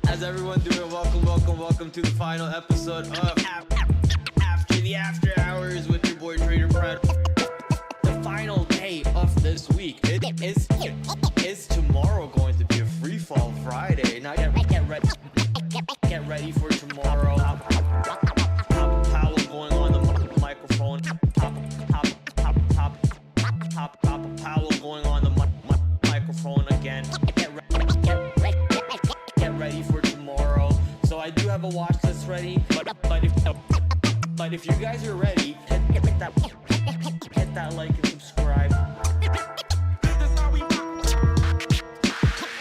How's everyone doing? Welcome to the final episode of After the After Hours with your boy TraderPrad. The final day of this week is tomorrow going to be a free fall Friday. Now get ready for tomorrow. Powell going on the microphone. Powell going on the microphone again. Get ready for tomorrow. So I do have a watch list ready, but if you guys are ready, hit that like and subscribe.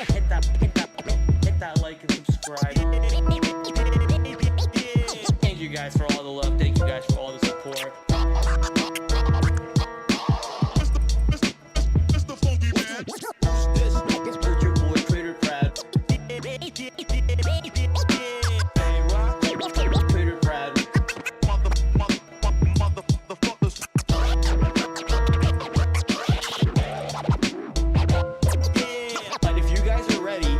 Hit that like and subscribe. Thank you guys for all the love. Thank you guys for all the support. This is your boy TraderPrad. But if you guys are ready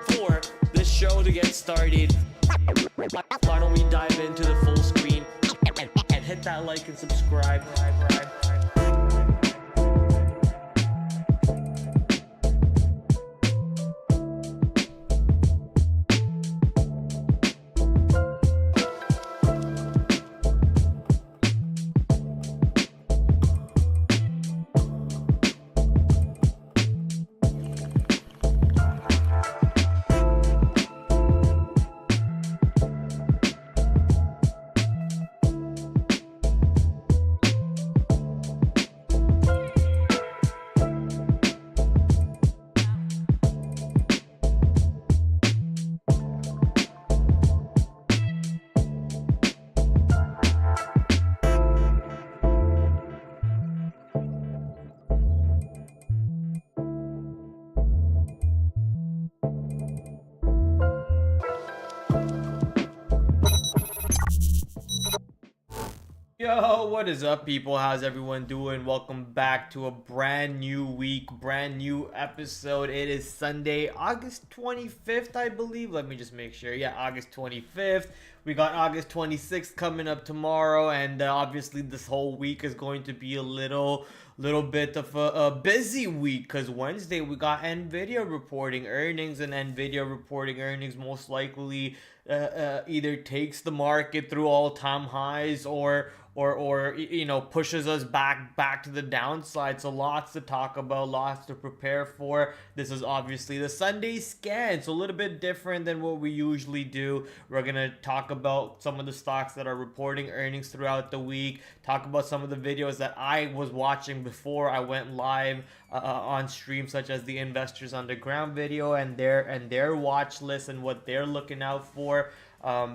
for this show to get started, why don't we dive into the full screen and hit that like and subscribe. Yo, what is up, people? How's everyone doing? Welcome back to a brand new week, brand new episode. It is Sunday, August 25th, I believe. Let me just make sure. Yeah, August 25th. We got August 26th coming up tomorrow, and obviously this whole week is going to be a little bit of a busy week, because Wednesday we got Nvidia reporting earnings, and Nvidia reporting earnings most likely either takes the market through all-time highs or you know, pushes us back to the downside. So lots to talk about, lots to prepare for. This is obviously the Sunday scan, so a little bit different than what we usually do. We're gonna talk about some of the stocks that are reporting earnings throughout the week, talk about some of the videos that I was watching before I went live on stream, such as the Investors Underground video and their watch list and what they're looking out for.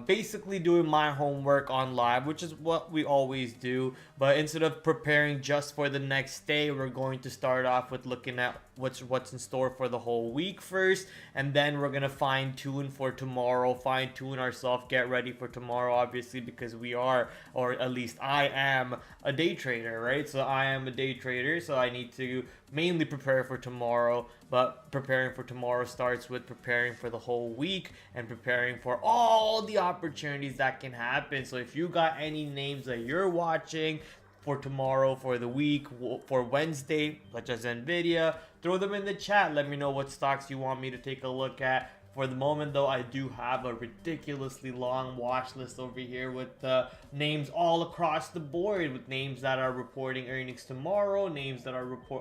Basically doing my homework on live, which is what we always do, but instead of preparing just for the next day, we're going to start off with looking at what's in store for the whole week first, and then we're gonna fine-tune for tomorrow, fine-tune ourselves, get ready for tomorrow, obviously, because we are, or at least I am, a day trader, right? So I am a day trader, so I need to mainly prepare for tomorrow. But preparing for tomorrow starts with preparing for the whole week and preparing for all the opportunities that can happen. So if you got any names that you're watching for tomorrow, for the week, for Wednesday, such as Nvidia, throw them in the chat. Let me know what stocks you want me to take a look at. For the moment, though, I do have a ridiculously long watch list over here with names all across the board, with names that are reporting earnings tomorrow, names that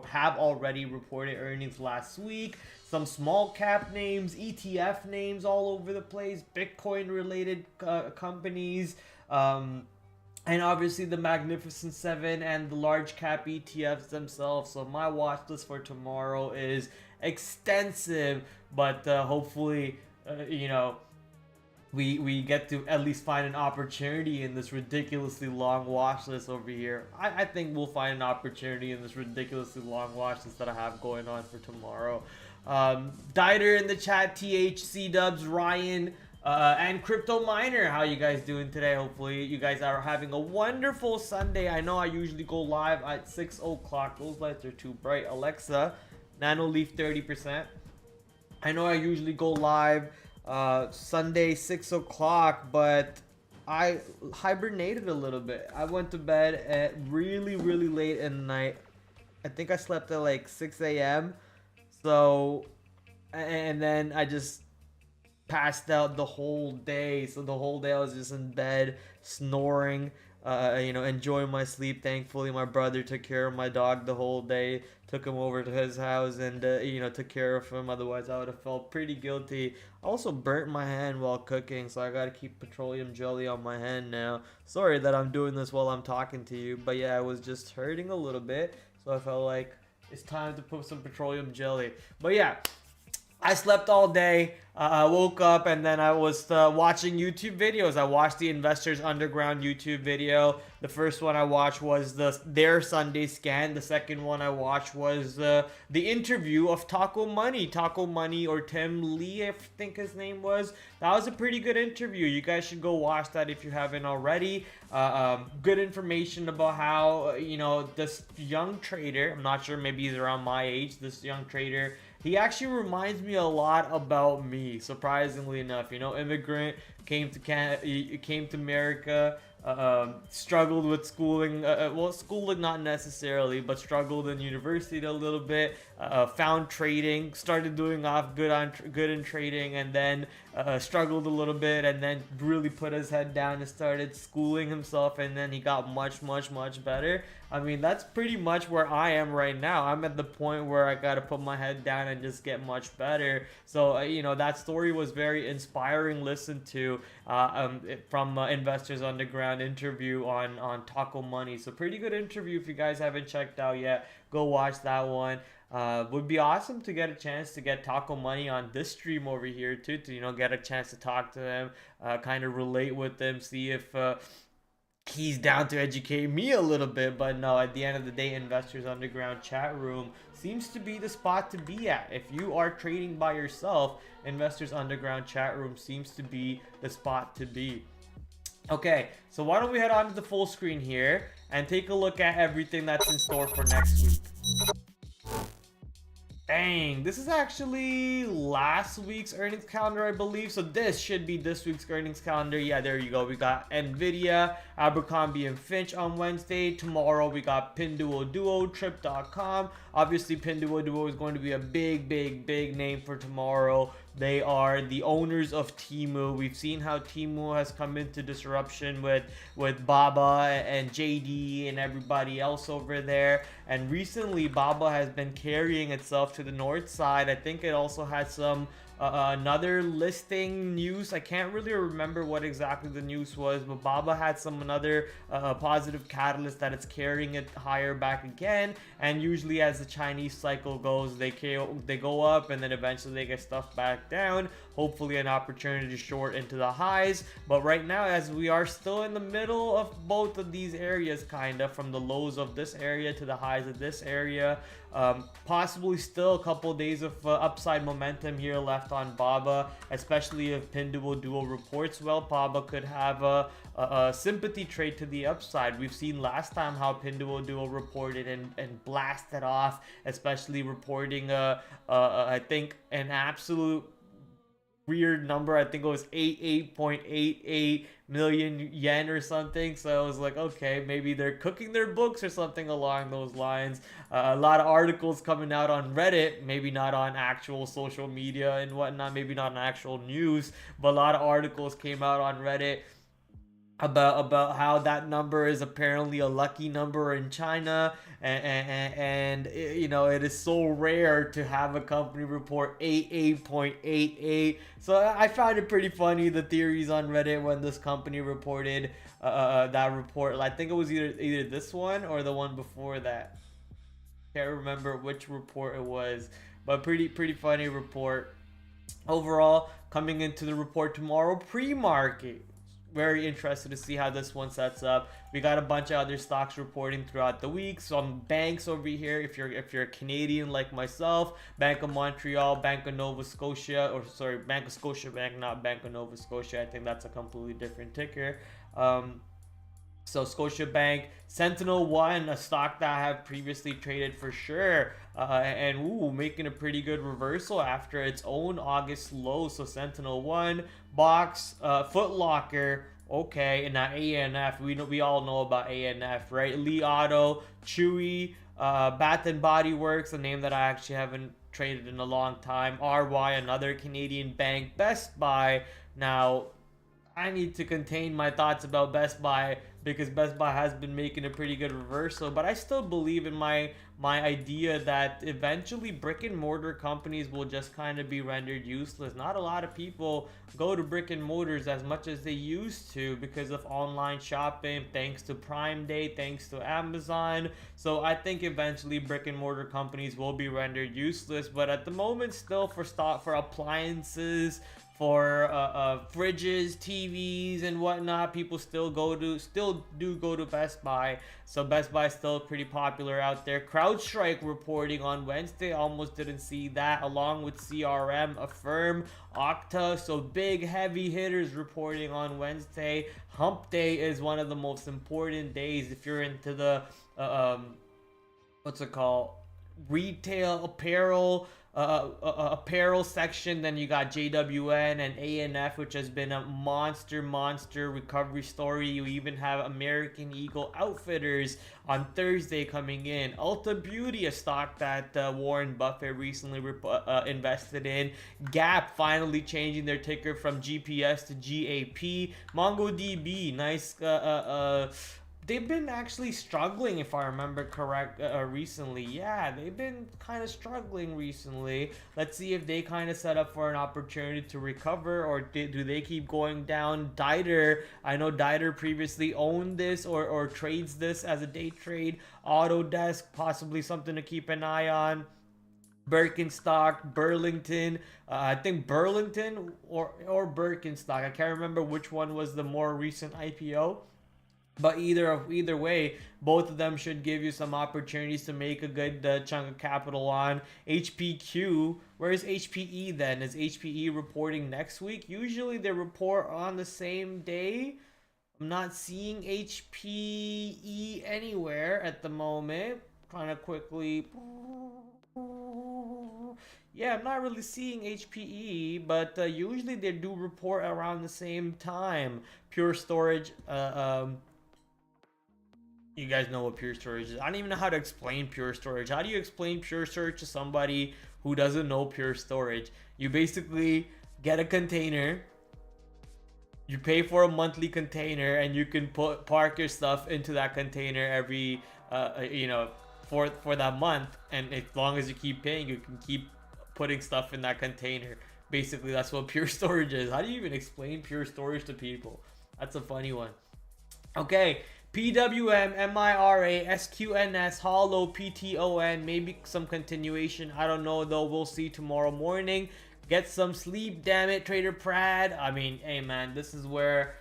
have already reported earnings last week, some small cap names, ETF names all over the place, Bitcoin related companies, and obviously the Magnificent Seven and the large cap ETFs themselves. So my watch list for tomorrow is extensive, but hopefully you know, we get to at least find an opportunity in this ridiculously long watch list over here. I think we'll find an opportunity in this ridiculously long watch list that I have going on for tomorrow. Dieter in the chat, THC Dubs, Ryan, and Crypto Miner, how you guys doing today? Hopefully you guys are having a wonderful Sunday. I know I usually go live at 6 o'clock. Those lights are too bright. Alexa, Nano Leaf 30%. I know I usually go live Sunday 6 o'clock, but I hibernated a little bit. I went to bed at really late at night. I think I slept at like 6 a.m. So, and then I just passed out the whole day. So the whole day I was just in bed snoring, enjoying my sleep. Thankfully, my brother took care of my dog the whole day. Took him over to his house and took care of him. Otherwise, I would have felt pretty guilty. I also burnt my hand while cooking, so I gotta keep petroleum jelly on my hand now. Sorry that I'm doing this while I'm talking to you, but yeah, I was just hurting a little bit, so I felt like it's time to put some petroleum jelly. But yeah, I slept all day. I woke up and then I was watching YouTube videos. I watched the Investors Underground YouTube video. The first one I watched was their Sunday scan. The second one I watched was the interview of Taco Money or Tim Lee, I think his name was. That was a pretty good interview. You guys should go watch that if you haven't already. Good information about how this young trader. I'm not sure, maybe he's around my age. This young trader. He actually reminds me a lot about me, surprisingly enough. Immigrant, came to America, struggled with schooling. Schooling not necessarily, but struggled in university a little bit. Found trading, started doing good in trading, and then struggled a little bit, and then really put his head down and started schooling himself, and then he got much better. I mean, that's pretty much where I am right now. I'm at the point where I gotta put my head down and just get much better. So that story was very inspiring. Listen to from Investors Underground interview on Taco Money. So pretty good interview. If you guys haven't checked out yet, go watch that one. Would be awesome to get a chance to get Taco Money on this stream over here too, to get a chance to talk to them, kind of relate with them, see if he's down to educate me a little bit. But no, at the end of the day, Investors Underground chat room seems to be the spot to be at. If you are trading by yourself, Investors Underground chat room seems to be the spot to be. Okay, so why don't we head on to the full screen here and take a look at everything that's in store for next week. Dang, this is actually last week's earnings calendar, I believe. So this should be this week's earnings calendar. Yeah, there you go. We got Nvidia, Abercrombie and Fitch on Wednesday. Tomorrow we got Pinduoduo, Trip.com. Obviously, Pinduoduo is going to be a big name for tomorrow. They are the owners of Temu. We've seen how Temu has come into disruption with Baba and JD and everybody else over there. And recently, Baba has been carrying itself to the north side. I think it also had some another listing news. I can't really remember what exactly the news was, but Baba had another positive catalyst that it's carrying it higher back again. And usually as the Chinese cycle goes, they go up and then eventually they get stuffed back down. Hopefully an opportunity to short into the highs. But right now, as we are still in the middle of both of these areas, kind of from the lows of this area to the highs of this area, possibly still a couple days of upside momentum here left on Baba, especially if Pinduoduo reports well. Baba could have a sympathy trade to the upside. We've seen last time how Pinduoduo reported and blasted off, especially reporting I think an absolute weird number. I think it was 88.88 million yen or something. So I was like, okay, maybe they're cooking their books or something along those lines. A lot of articles coming out on Reddit, maybe not on actual social media and whatnot, maybe not on actual news, but a lot of articles came out on Reddit about how that number is apparently a lucky number in China, and it is so rare to have a company report 88.88. So I found it pretty funny, the theories on Reddit when this company reported that report. I think it was either this one or the one before that. Can't remember which report it was, but pretty funny report. Overall, coming into the report tomorrow, pre-market. Very interested to see how this one sets up. We got a bunch of other stocks reporting throughout the week. Some banks over here, if you're a Canadian like myself, Bank of Montreal, Bank of Nova Scotia, or sorry, Bank of Scotia Bank, not Bank of Nova Scotia. I think that's a completely different ticker. So Scotiabank, Sentinel One, a stock that I have previously traded for sure, and making a pretty good reversal after its own August low. So Sentinel One, Box, Foot Locker, okay, and now ANF. We all know about ANF, right? Lee Auto, Chewy, Bath and Body Works, a name that I actually haven't traded in a long time. RY, another Canadian bank. Best Buy. Now, I need to contain my thoughts about Best Buy because Best Buy has been making a pretty good reversal, but I still believe in my idea that eventually brick and mortar companies will just kind of be rendered useless. Not a lot of people go to brick and mortars as much as they used to because of online shopping, thanks to Prime Day, thanks to Amazon. So I think eventually brick and mortar companies will be rendered useless, but at the moment still for appliances, for fridges, TVs, and whatnot, people still do go to Best Buy. So Best Buy is still pretty popular out there. CrowdStrike reporting on Wednesday, almost didn't see that, along with CRM, Affirm, Okta. So big heavy hitters reporting on Wednesday. Hump Day is one of the most important days if you're into the what's it called, retail apparel section. Then you got JWN and ANF, which has been a monster recovery story. You even have American Eagle Outfitters on Thursday coming in. Ulta Beauty, a stock that Warren Buffett recently invested in. Gap finally changing their ticker from GPS to GAP. MongoDB, nice they've been actually struggling, if I remember correct, recently. Yeah, they've been kind of struggling recently. Let's see if they kind of set up for an opportunity to recover, or do they keep going down. Diter, I know Diter previously owned this or trades this as a day trade. Autodesk, possibly something to keep an eye on. Birkenstock, Burlington, I think Burlington or Birkenstock. I can't remember which one was the more recent IPO. But either way, both of them should give you some opportunities to make a good chunk of capital on. HPQ, where is HPE then? Is HPE reporting next week? Usually they report on the same day. I'm not seeing HPE anywhere at the moment. Trying to quickly... Yeah, I'm not really seeing HPE, but usually they do report around the same time. Pure Storage, you guys know what Pure Storage is. I don't even know how to explain Pure Storage. How do you explain Pure Storage to somebody who doesn't know Pure Storage? You basically get a container, you pay for a monthly container, and you can park your stuff into that container every for that month, and as long as you keep paying, you can keep putting stuff in that container. Basically, that's what Pure Storage is. How do you even explain Pure Storage to people? That's a funny one. Okay, PWM, MIRA, SQNS, Hollow, PTON, maybe some continuation. I don't know though. We'll see tomorrow morning. Get some sleep, damn it, TraderPrad. I mean, hey man, this is where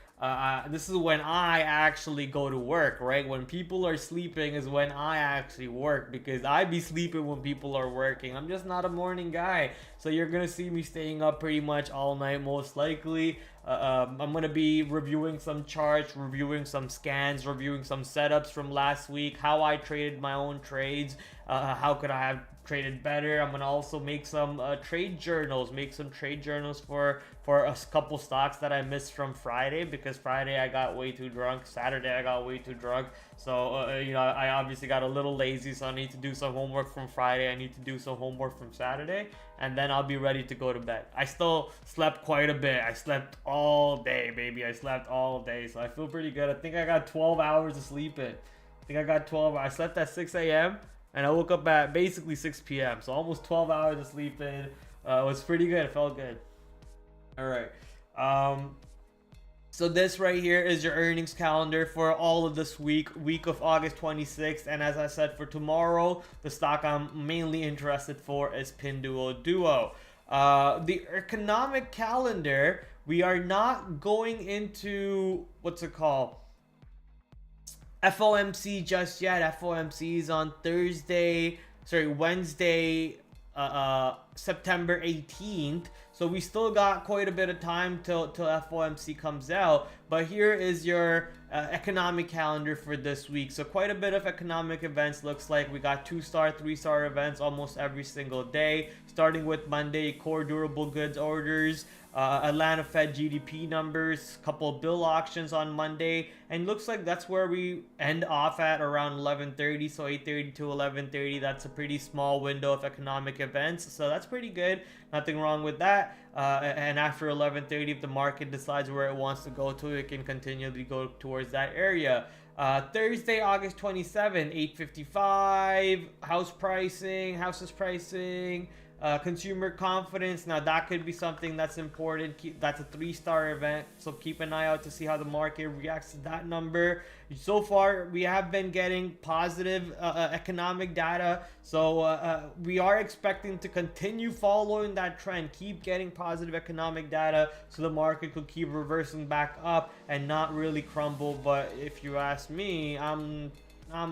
this is when I actually go to work, right? When people are sleeping is when I actually work, because I be sleeping when people are working. I'm just not a morning guy. So you're gonna see me staying up pretty much all night, most likely. I'm gonna be reviewing some charts, reviewing some scans, reviewing some setups from last week, how I traded my own trades, how could I have traded better. I'm gonna also make some trade journals, for a couple stocks that I missed from Friday, because Friday I got way too drunk, Saturday I got way too drunk. So I obviously got a little lazy, so I need to do some homework from Friday, I need to do some homework from Saturday, and then I'll be ready to go to bed. I still slept quite a bit. I slept all day, baby. I slept all day, so I feel pretty good. I think I got 12 hours of sleep in. I slept at 6 a.m. and I woke up at basically 6 p.m. So almost 12 hours of sleep in. It was pretty good. It felt good. All right. So this right here is your earnings calendar for all of this week of August 26th. And as I said, for tomorrow, the stock I'm mainly interested for is Pinduoduo. The economic calendar, we are not going into, what's it called, FOMC just yet. FOMC is on Wednesday, September 18th. So we still got quite a bit of time till FOMC comes out. But here is your economic calendar for this week. So quite a bit of economic events. Looks like we got 2-star, 3-star events almost every single day. Starting with Monday, core durable goods orders, Atlanta Fed GDP numbers, couple of bill auctions on Monday, and looks like that's where we end off at around 11:30. So 8:30 to 11:30. That's a pretty small window of economic events. So that's pretty good. Nothing wrong with that. And after 11:30, if the market decides where it wants to go to, it can continually go towards that area. Thursday, August 27, 8:55. Houses pricing. Consumer confidence. Now that could be something that's important. That's a 3-star event, so keep an eye out to see how the market reacts to that number. So far we have been getting positive economic data, so we are expecting to continue following that trend, keep getting positive economic data, so the market could keep reversing back up and not really crumble. But if you ask me, I'm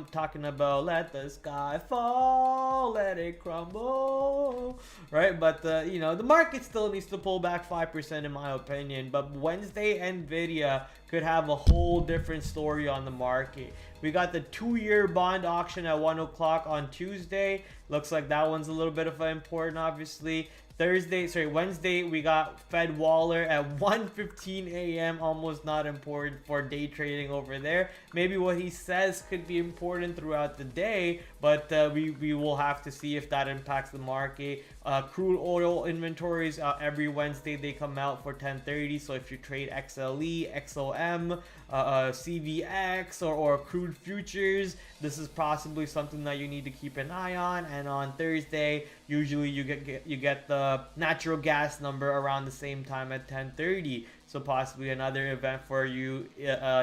talking about let the sky fall, let it crumble, right? But the market still needs to pull back 5% in my opinion. But Wednesday, Nvidia could have a whole different story on the market. We got the 2-year bond auction at 1 o'clock on Tuesday. Looks like that one's a little bit of an important, obviously. Wednesday, we got Fed Waller at 1:15 a.m. Almost not important for day trading over there. Maybe what he says could be important throughout the day, but we will have to see if that impacts the market. Crude oil inventories every Wednesday they come out for 10:30. So if you trade XLE, XOM, CVX or crude futures, this is possibly something that you need to keep an eye on. And on Thursday, usually you get the natural gas number around the same time at 10:30. So possibly another event for you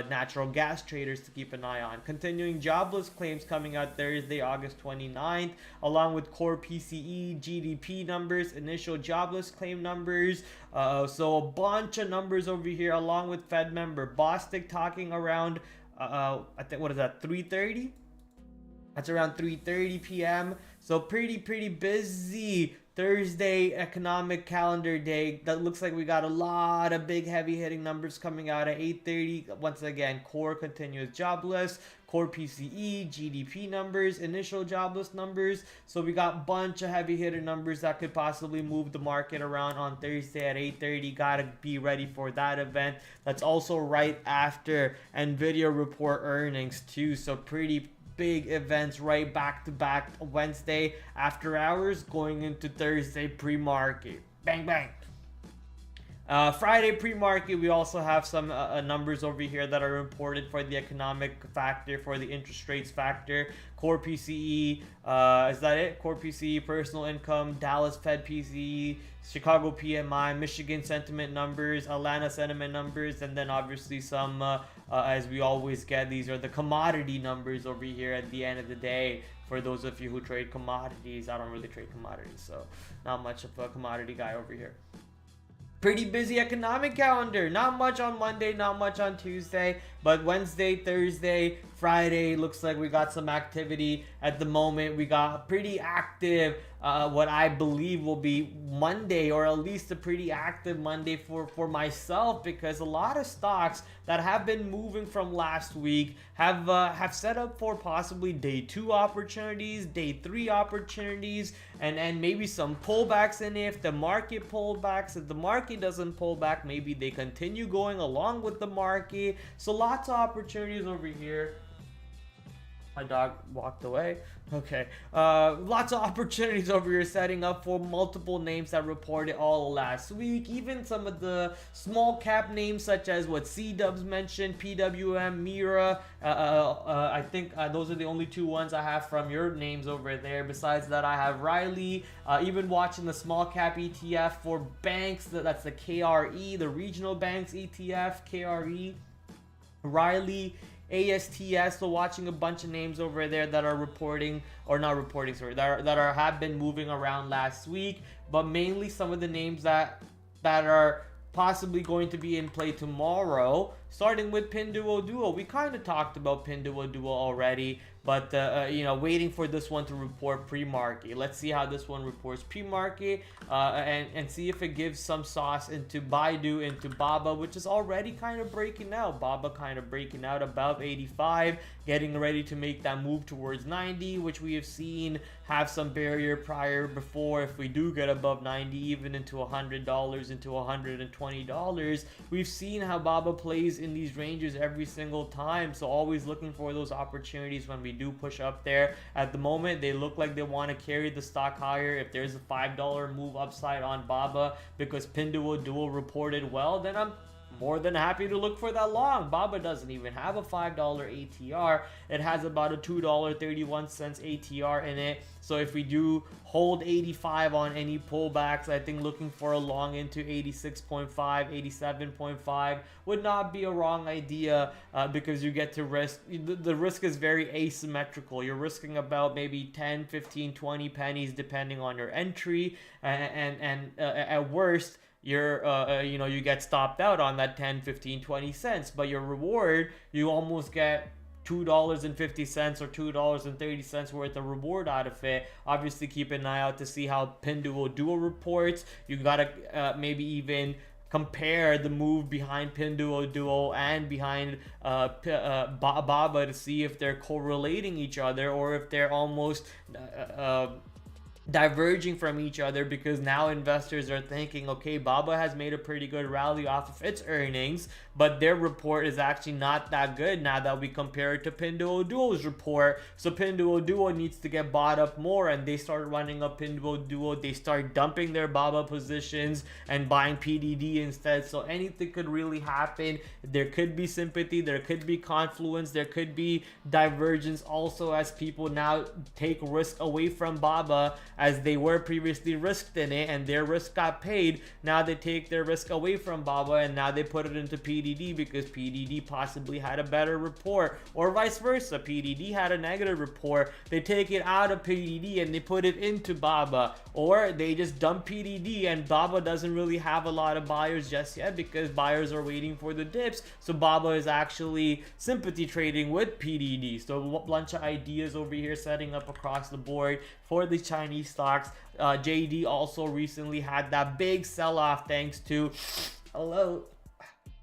natural gas traders to keep an eye on. Continuing jobless claims coming out Thursday, August 29th, along with core PCE, GDP numbers, initial jobless claim numbers. So a bunch of numbers over here, along with Fed member Bostic talking around, I think, what is that, 3:30? That's around 3:30 p.m. So pretty busy Thursday economic calendar day. That looks like we got a lot of big heavy hitting numbers coming out at 8:30. Once again, core continuous jobless, core PCE, GDP numbers, initial jobless numbers. So we got a bunch of heavy hitter numbers that could possibly move the market around on Thursday at 8:30. Gotta be ready for that event. That's also right after Nvidia report earnings too. So pretty big events right back to back. Wednesday after hours going into Thursday pre-market. Bang bang. Friday pre-market, we also have some numbers over here that are important for the economic factor, for the interest rates factor. Core PCE, is that it? Core PCE, personal income, Dallas Fed PCE, Chicago PMI, Michigan sentiment numbers, Atlanta sentiment numbers, and then obviously some, as we always get, these are the commodity numbers over here at the end of the day. For those of you who trade commodities, I don't really trade commodities, so not much of a commodity guy over here. Pretty busy economic calendar. Not much on Monday, not much on Tuesday, but Wednesday, Thursday, Friday, looks like we got some activity at the moment. We got pretty active, what I believe will be Monday, or at least a pretty active Monday for myself, because a lot of stocks that have been moving from last week have set up for possibly day 2 opportunities, day 3 opportunities, and maybe some pullbacks in it. If the market pullbacks, if the market doesn't pull back, maybe they continue going along with the market. So lots of opportunities over here. My dog walked away. Okay. Lots of opportunities over here setting up for multiple names that reported all last week. Even some of the small cap names such as what C-Dubs mentioned, PWM, Mira. I think those are the only 2 ones I have from your names over there. Besides that, I have Riley. Even watching the small cap ETF for banks. That's the KRE, the regional banks ETF, KRE. Riley, ASTS. So watching a bunch of names over there that are reporting, or not reporting, sorry, that have been moving around last week, but mainly some of the names that are possibly going to be in play tomorrow. starting with Pinduoduo. We kind of talked about Pinduoduo already, but waiting for this one to report pre-market. Let's see how this one reports pre-market, and see if it gives some sauce into Baidu, into Baba, which is already kind of breaking out. Baba kind of breaking out above 85, getting ready to make that move towards 90, which we have seen have some barrier prior before. If we do get above 90, even into $100, into $120, we've seen how Baba plays in these ranges every single time. So always looking for those opportunities when we do push up there. At the moment, they look like they want to carry the stock higher. If there's a $5 move upside on Baba because Pinduoduo reported well, then I'm more than happy to look for that long. Baba doesn't even have a $5 ATR. It has about a $2.31 ATR in it. So if we do hold 85 on any pullbacks, I think looking for a long into 86.5, 87.5 would not be a wrong idea, because you get to risk. The risk is very asymmetrical. You're risking about maybe 10, 15, 20 pennies depending on your entry, and at worst, you get stopped out on that 10, 15, 20 cents, but your reward, you almost get $2.50 or $2.30 worth of reward out of it. Obviously, keep an eye out to see how Pinduoduo reports. You gotta maybe even compare the move behind Pinduoduo and behind Baba to see if they're correlating each other or if they're almost diverging from each other, because now investors are thinking, okay, Baba has made a pretty good rally off of its earnings, but their report is actually not that good now that we compare it to Pinduoduo's report. So Pinduoduo needs to get bought up more, and they start running up Pinduoduo. They start dumping their Baba positions and buying PDD instead. So anything could really happen. There could be sympathy, there could be confluence, there could be divergence also, as people now take risk away from Baba, as they were previously risked in it and their risk got paid. Now they take their risk away from Baba and now they put it into PDD because PDD possibly had a better report, or vice versa. PDD had a negative report, they take it out of PDD and they put it into Baba, or they just dump PDD and Baba doesn't really have a lot of buyers just yet because buyers are waiting for the dips. So Baba is actually sympathy trading with PDD. So a bunch of ideas over here setting up across the board for the Chinese stocks. JD also recently had that big sell-off thanks to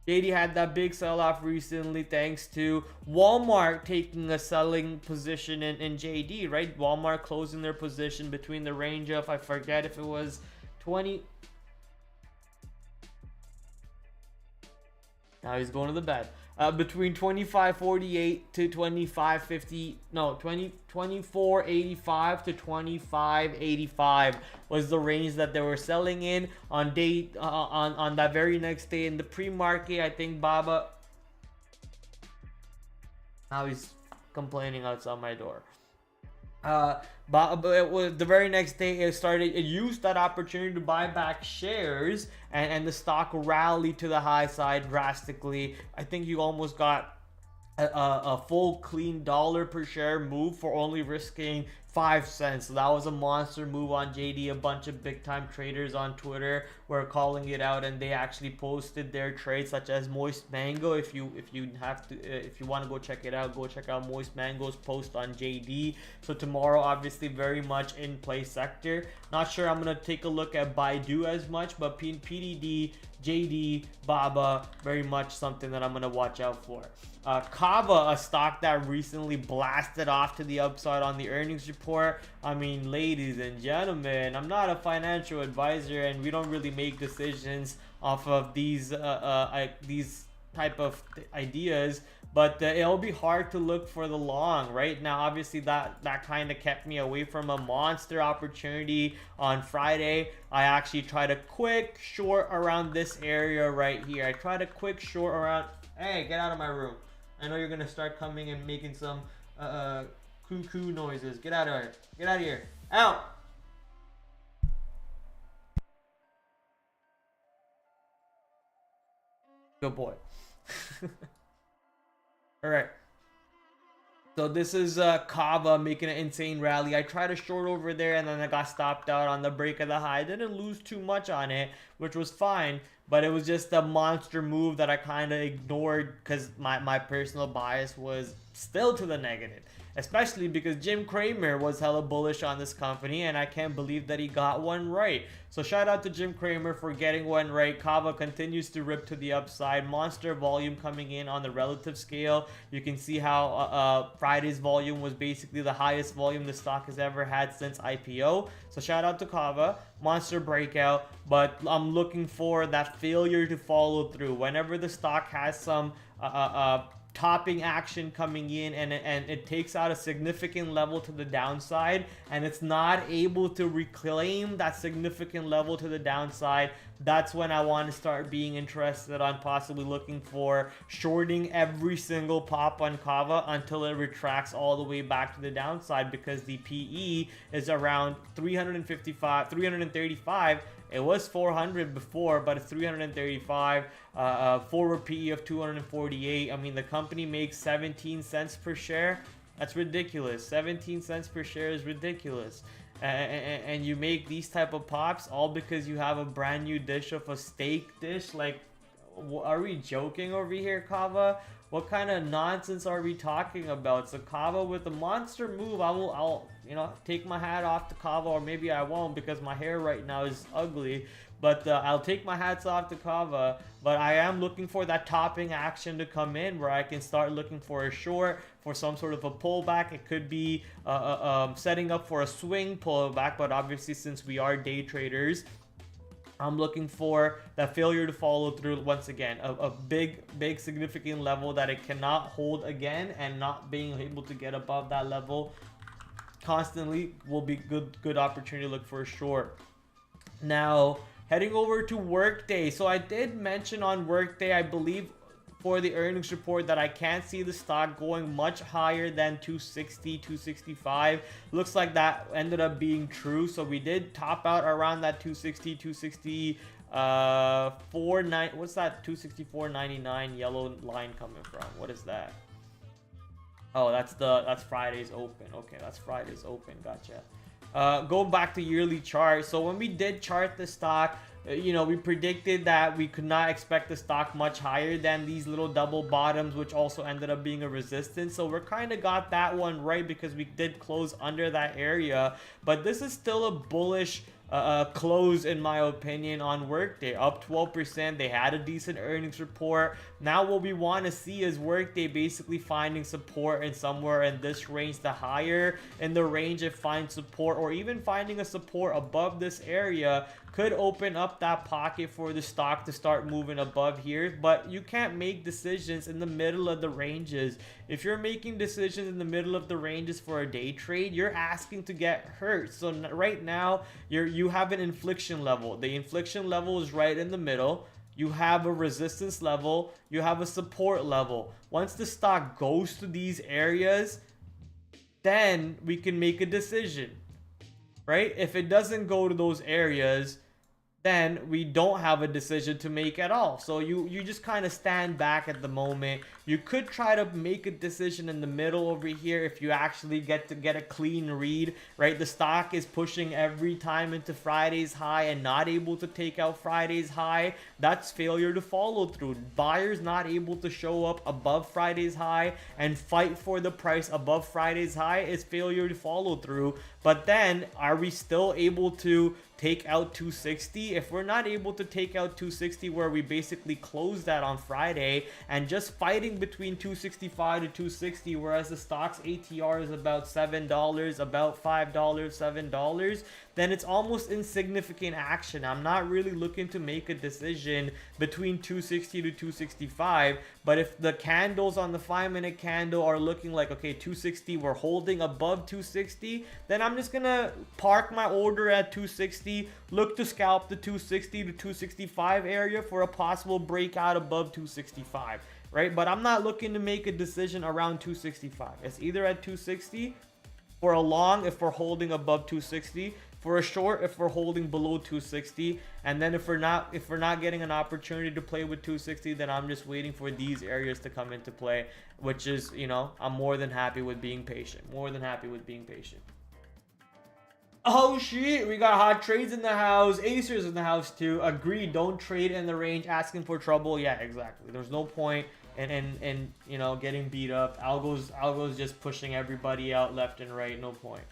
JD had that big sell-off recently thanks to Walmart taking a selling position in JD, right? Walmart closing their position between the range of, I forget if it was 20. Now he's going to the bed. Between 25.48 to 25.50, no, 24.85 to 25.85 was the range that they were selling in on day on that very next day in the pre-market. I think Baba, now he's complaining outside my door. But it was the very next day it used that opportunity to buy back shares, and the stock rallied to the high side drastically. I think you almost got a full clean dollar per share move for only risking 5 cents. So that was a monster move on JD. A bunch of big time traders on Twitter were calling it out, and they actually posted their trades, such as Moist Mango. If you want to go check it out, go check out Moist Mango's post on JD. So tomorrow, obviously, very much in play sector. Not sure I'm gonna take a look at Baidu as much, but PDD, JD, Baba, very much something that I'm gonna watch out for. Kava, a stock that recently blasted off to the upside on the earnings report. I mean, ladies and gentlemen, I'm not a financial advisor, and we don't really make decisions off of these type of ideas, but it'll be hard to look for the long right now. Obviously, that kind of kept me away from a monster opportunity on Friday. I actually tried a quick short around this area right here. I tried a quick short around. Hey, get out of my room. I know you're gonna start coming and making some cuckoo noises. Get out of here. Get out of here. Out. Good boy. All right. So this is Kava making an insane rally. I tried to short over there and then I got stopped out on the break of the high. I didn't lose too much on it, which was fine. But it was just a monster move that I kind of ignored because my personal bias was still to the negative. Especially because Jim Cramer was hella bullish on this company and I can't believe that he got one right. So shout out to Jim Cramer for getting one right. Kava continues to rip to the upside. Monster volume coming in on the relative scale. You can see how Friday's volume was basically the highest volume the stock has ever had since IPO. So shout out to Kava. Monster breakout. But I'm looking for that failure to follow through. Whenever the stock has some topping action coming in and it takes out a significant level to the downside and it's not able to reclaim that significant level to the downside, that's when I want to start being interested on possibly looking for shorting every single pop on Kava until it retracts all the way back to the downside, because the PE is around 335. It was 400 before, but it's 335. Forward PE of 248. I mean, the company makes 17 cents per share. That's ridiculous. 17 cents per share is ridiculous. And you make these type of pops all because you have a brand new dish of a steak dish. Like, are we joking over here, Kava? What kind of nonsense are we talking about? So Kava with the monster move, I'll take my hat off to Kava, or maybe I won't because my hair right now is ugly. But I'll take my hats off to Kava. But I am looking for that topping action to come in where I can start looking for a short, for some sort of a pullback. It could be setting up for a swing pullback. But obviously, since we are day traders, I'm looking for that failure to follow through once again. A big significant level that it cannot hold again, and not being able to get above that level constantly will be good opportunity to look for a short. Now, heading over to Workday. So I did mention on Workday, I believe, for the earnings report that I can't see the stock going much higher than 260, 265. Looks like that ended up being true. So we did top out around that 260, 260, what's that 264.99 yellow line coming from? What is that? Oh, that's Friday's open. Okay, that's Friday's open. Gotcha. Go back to yearly chart. So when we did chart the stock, we predicted that we could not expect the stock much higher than these little double bottoms, which also ended up being a resistance. So we're kind of got that one right because we did close under that area. But this is still a bullish close in my opinion on Workday, up 12%. They had a decent earnings report. Now what we want to see is Workday basically finding support in somewhere in this range. The higher in the range it finds support, or even finding a support above this area, could open up that pocket for the stock to start moving above here. But you can't make decisions in the middle of the ranges. If you're making decisions in the middle of the ranges for a day trade, you're asking to get hurt. So right now you have an inflection level. The inflection level is right in the middle. You have a resistance level, you have a support level. Once the stock goes to these areas, then we can make a decision, right? If it doesn't go to those areas, then we don't have a decision to make at all. So you just kind of stand back at the moment. You could try to make a decision in the middle over here if you actually get a clean read, right? The stock is pushing every time into Friday's high and not able to take out Friday's high. That's failure to follow through. Buyers not able to show up above Friday's high and fight for the price above Friday's high is failure to follow through. But then, are we still able to take out 260? If we're not able to take out 260, where we basically closed that on Friday and just fighting between 265 to 260, whereas the stock's ATR is about $7, about $5, $7, then it's almost insignificant action. I'm not really looking to make a decision between 260 to 265, but if the candles on the 5-minute candle are looking like, okay, 260, we're holding above 260, then I'm just gonna park my order at 260, look to scalp the 260 to 265 area for a possible breakout above 265, right? But I'm not looking to make a decision around 265. It's either at 260 For a long, if we're holding above 260. For a short, if we're holding below 260. And then if we're not getting an opportunity to play with 260, then I'm just waiting for these areas to come into play, which is, you know, I'm more than happy with being patient. More than happy with being patient. Oh shit, we got hot trades in the house. Acers in the house too. Agreed, don't trade in the range asking for trouble. Yeah, exactly. There's no point in you know, getting beat up. Algo's just pushing everybody out left and right. No point.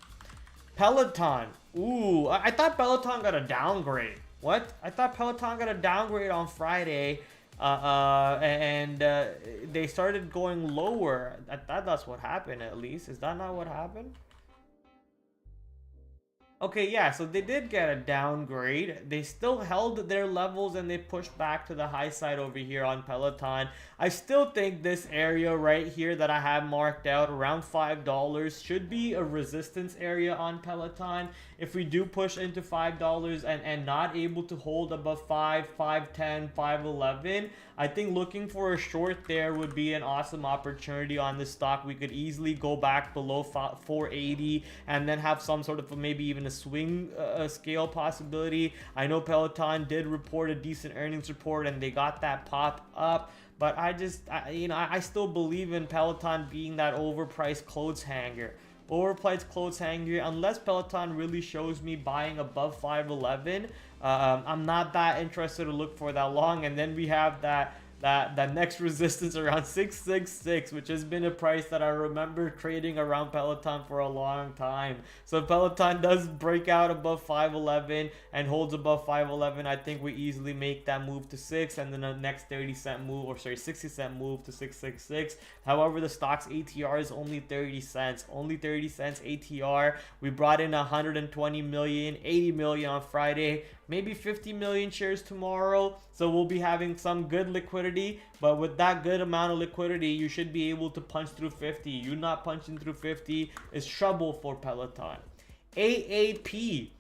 Peloton. Ooh, I thought Peloton got a downgrade. What? I thought Peloton got a downgrade on Friday. They started going lower. I thought that's what happened, at least. Is that not what happened? Okay, yeah, so they did get a downgrade. They still held their levels and they pushed back to the high side over here on Peloton. I still think this area right here that I have marked out around $5 should be a resistance area on Peloton. If we do push into $5 and not able to hold above 510, 511, I think looking for a short there would be an awesome opportunity on this stock. We could easily go back below 480 and then have some sort of maybe even a swing scale possibility. I know Peloton did report a decent earnings report and they got that pop up, but I still believe in Peloton being that overpriced clothes hanger. Overpriced clothes hanger, unless Peloton really shows me buying above 511. I'm not that interested to look for that long. And then we have that next resistance around 666, which has been a price that I remember trading around Peloton for a long time. So if Peloton does break out above 511 and holds above 511, I think we easily make that move to 6, and then the next 30-cent move, or sorry, 60-cent move to 666. However, the stock's ATR is only 30 cents. Only 30 cents ATR. We brought in 120 million, 80 million on Friday, maybe 50 million shares tomorrow. So we'll be having some good liquidity, but with that good amount of liquidity, you should be able to punch through 50. You not punching through 50 is trouble for Peloton. AAP.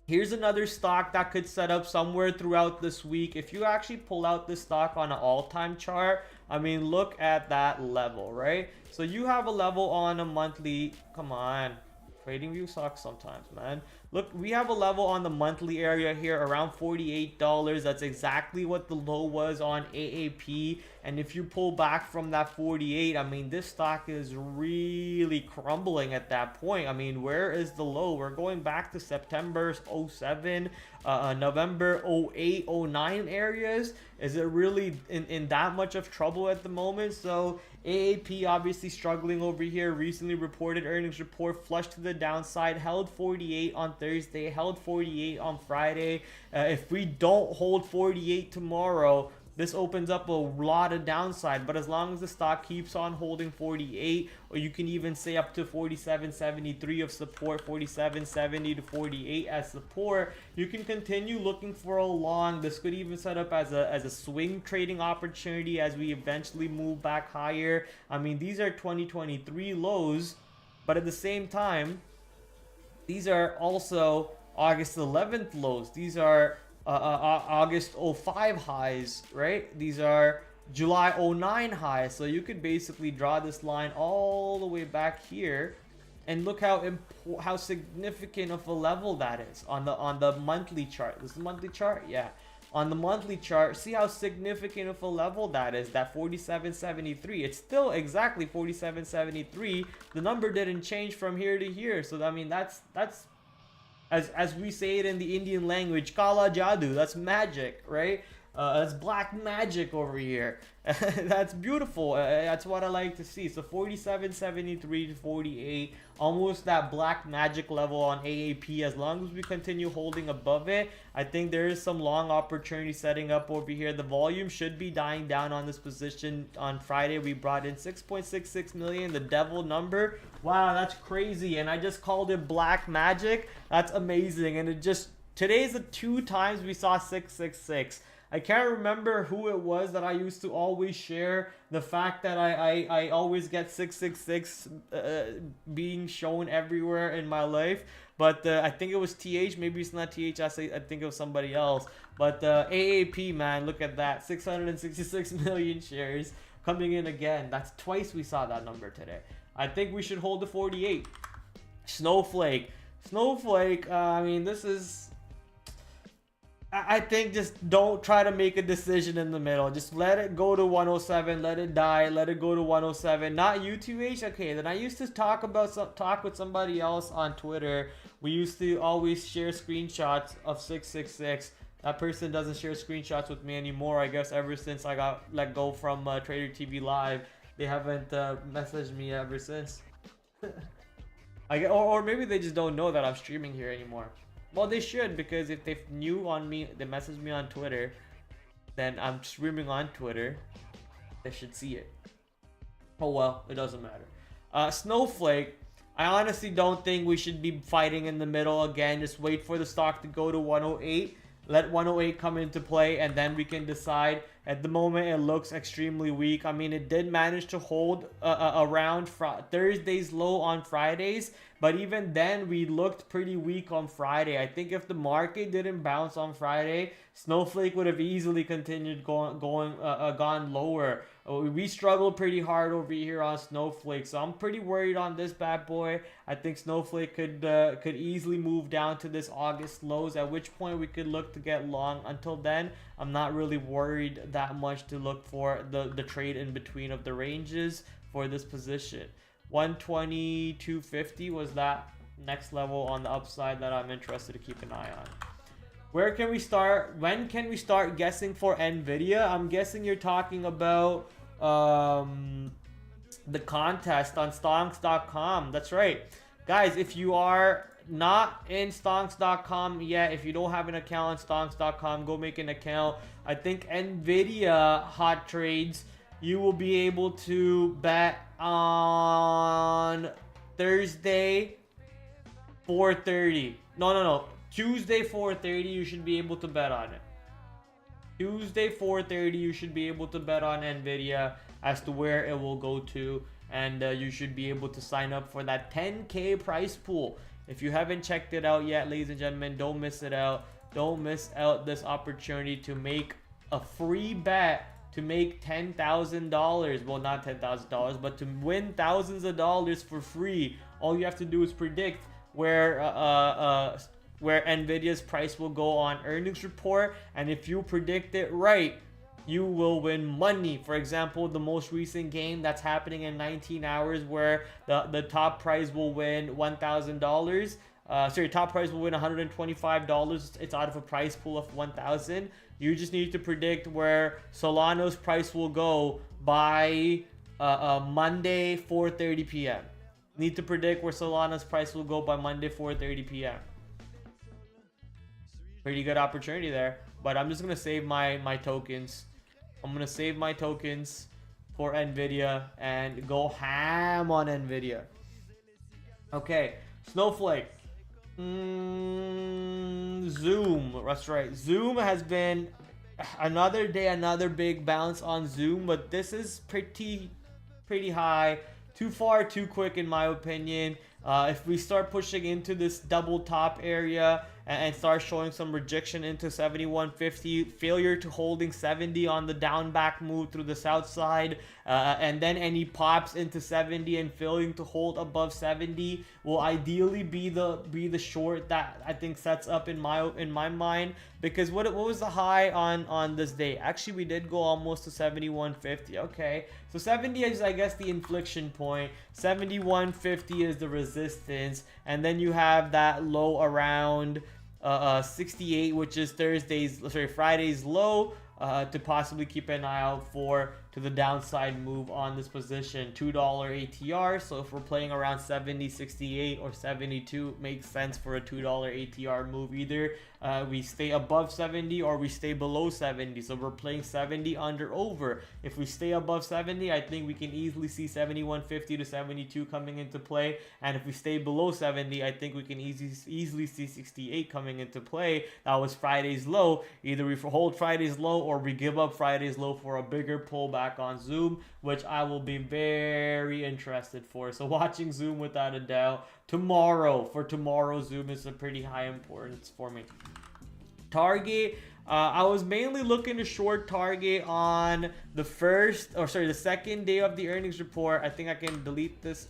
Here's another stock that could set up somewhere throughout this week. If you actually pull out this stock on an all-time chart, I mean, look at that level, right? So you have a level on a monthly. Come on. TradingView sucks sometimes, man. Look, we have a level on the monthly area here around $48. That's exactly what the low was on AAP. And if you pull back from that 48, I mean, this stock is really crumbling at that point. I mean, where is the low? We're going back to September 07, November 08, 09 areas. Is it really in that much of trouble at the moment? So AAP obviously struggling over here. Recently reported earnings report, flushed to the downside, held 48 on Thursday, held 48 on Friday. If we don't hold 48 tomorrow, this opens up a lot of downside. But as long as the stock keeps on holding 48, or you can even say up to 47.73 of support, 47.70 to 48 as support, you can continue looking for a long. This could even set up as a swing trading opportunity as we eventually move back higher. I mean, these are 2023 lows, but at the same time, these are also August 11th lows. These are August 05 highs, right? These are July 09 highs. So you could basically draw this line all the way back here, and look how significant of a level that is on the monthly chart. This is the monthly chart, yeah. On the monthly chart, see how significant of a level that is, that 47.73. It's still exactly 47.73. The number didn't change from here to here. So I mean, that's as we say it in the Indian language, Kala Jadu. That's magic, right? That's black magic over here. That's beautiful. That's what I like to see. So 47.73 to 48, almost that black magic level on AAP. As long as we continue holding above it, I think there is some long opportunity setting up over here. The volume should be dying down on this position. On Friday, we brought in 6.66 million, the devil number. Wow, that's crazy. And I just called it black magic. That's amazing. And it just, today's the 2 times we saw 666. I can't remember who it was that I used to always share the fact that I always get 666 being shown everywhere in my life. But I think it was TH. Maybe it's not TH. I think it was somebody else. But AAP, man, look at that. 666 million shares coming in again. That's twice we saw that number today. I think we should hold the 48. Snowflake. I mean, this is. I think just don't try to make a decision in the middle. Just let it go to 107. Let it die. Let it go to 107. Not U2H. Okay, then I used to talk with somebody else on Twitter. We used to always share screenshots of 666. That person doesn't share screenshots with me anymore. I guess ever since I got let go from Trader TV Live, they haven't messaged me ever since. Or maybe they just don't know that I'm streaming here anymore. Well, they should, because if they knew on me, they messaged me on Twitter, then I'm streaming on Twitter. They should see it. Oh well, it doesn't matter. Snowflake. I honestly don't think we should be fighting in the middle again. Just wait for the stock to go to 108. Let 108 come into play, and then we can decide. At the moment, it looks extremely weak. I mean, it did manage to hold around Thursday's low on Fridays, but even then, we looked pretty weak on Friday. I think if the market didn't bounce on Friday, Snowflake would have easily continued gone lower. We struggled pretty hard over here on Snowflake, so I'm pretty worried on this bad boy. I think Snowflake could easily move down to this August lows, at which point we could look to get long. Until then, I'm not really worried that much to look for the trade in between of the ranges for this position. 120.250 was that next level on the upside that I'm interested to keep an eye on. Where can we start? When can we start guessing for Nvidia? I'm guessing you're talking about the contest on stonks.com. That's right, guys. If you are not in stonks.com yet, if you don't have an account on stonks.com, go make an account. I think Nvidia hot trades, you will be able to bet on Thursday 4:30. No. Tuesday 4:30, you should be able to bet on it. Tuesday 4:30, you should be able to bet on Nvidia as to where it will go to, and you should be able to sign up for that 10K price pool. If you haven't checked it out yet, ladies and gentlemen, don't miss it out. Don't miss out this opportunity to make a free bet to make $10,000. Well, not $10,000, but to win thousands of dollars for free. All you have to do is predict where Nvidia's price will go on earnings report, and if you predict it right, you will win money. For example, the most recent game that's happening in 19 hours, where the top prize will win $1,000. Top prize will win $125. It's out of a prize pool of 1,000. You just need to predict where Solana's price will go by Monday 4:30 p.m. Need to predict where Solana's price will go by Monday 4:30 p.m. Pretty good opportunity there, but I'm just gonna save my tokens. I'm gonna save my tokens for Nvidia and go ham on Nvidia. Okay, Snowflake. Zoom. That's right. Zoom has been another day, another big bounce on Zoom, but this is pretty high. Too far, too quick, in my opinion. If we start pushing into this double top area and start showing some rejection into 71.50, failure to holding 70 on the down back move through the south side, and then any pops into 70 and failing to hold above 70 will ideally be the short that I think sets up in my mind. Because what was the high on this day? Actually, we did go almost to 71.50. Okay, so 70 is, I guess, the inflection point. 71.50 is the resistance, and then you have that low around 68, which is Friday's low, to possibly keep an eye out for to the downside move on this position. $2 ATR, so if we're playing around 70, 68, or 72, makes sense for a $2 ATR move. Either we stay above 70 or we stay below 70, so we're playing 70 under over. If we stay above 70, I think we can easily see 71.50 to 72 coming into play, and if we stay below 70, I think we can easily see 68 coming into play. That was Friday's low. Either we hold Friday's low or we give up Friday's low for a bigger pullback on Zoom, which I will be very interested for. So watching Zoom without a doubt. Tomorrow, Zoom is a pretty high importance for me. Target, I was mainly looking to short Target on the second day of the earnings report. I think I can delete this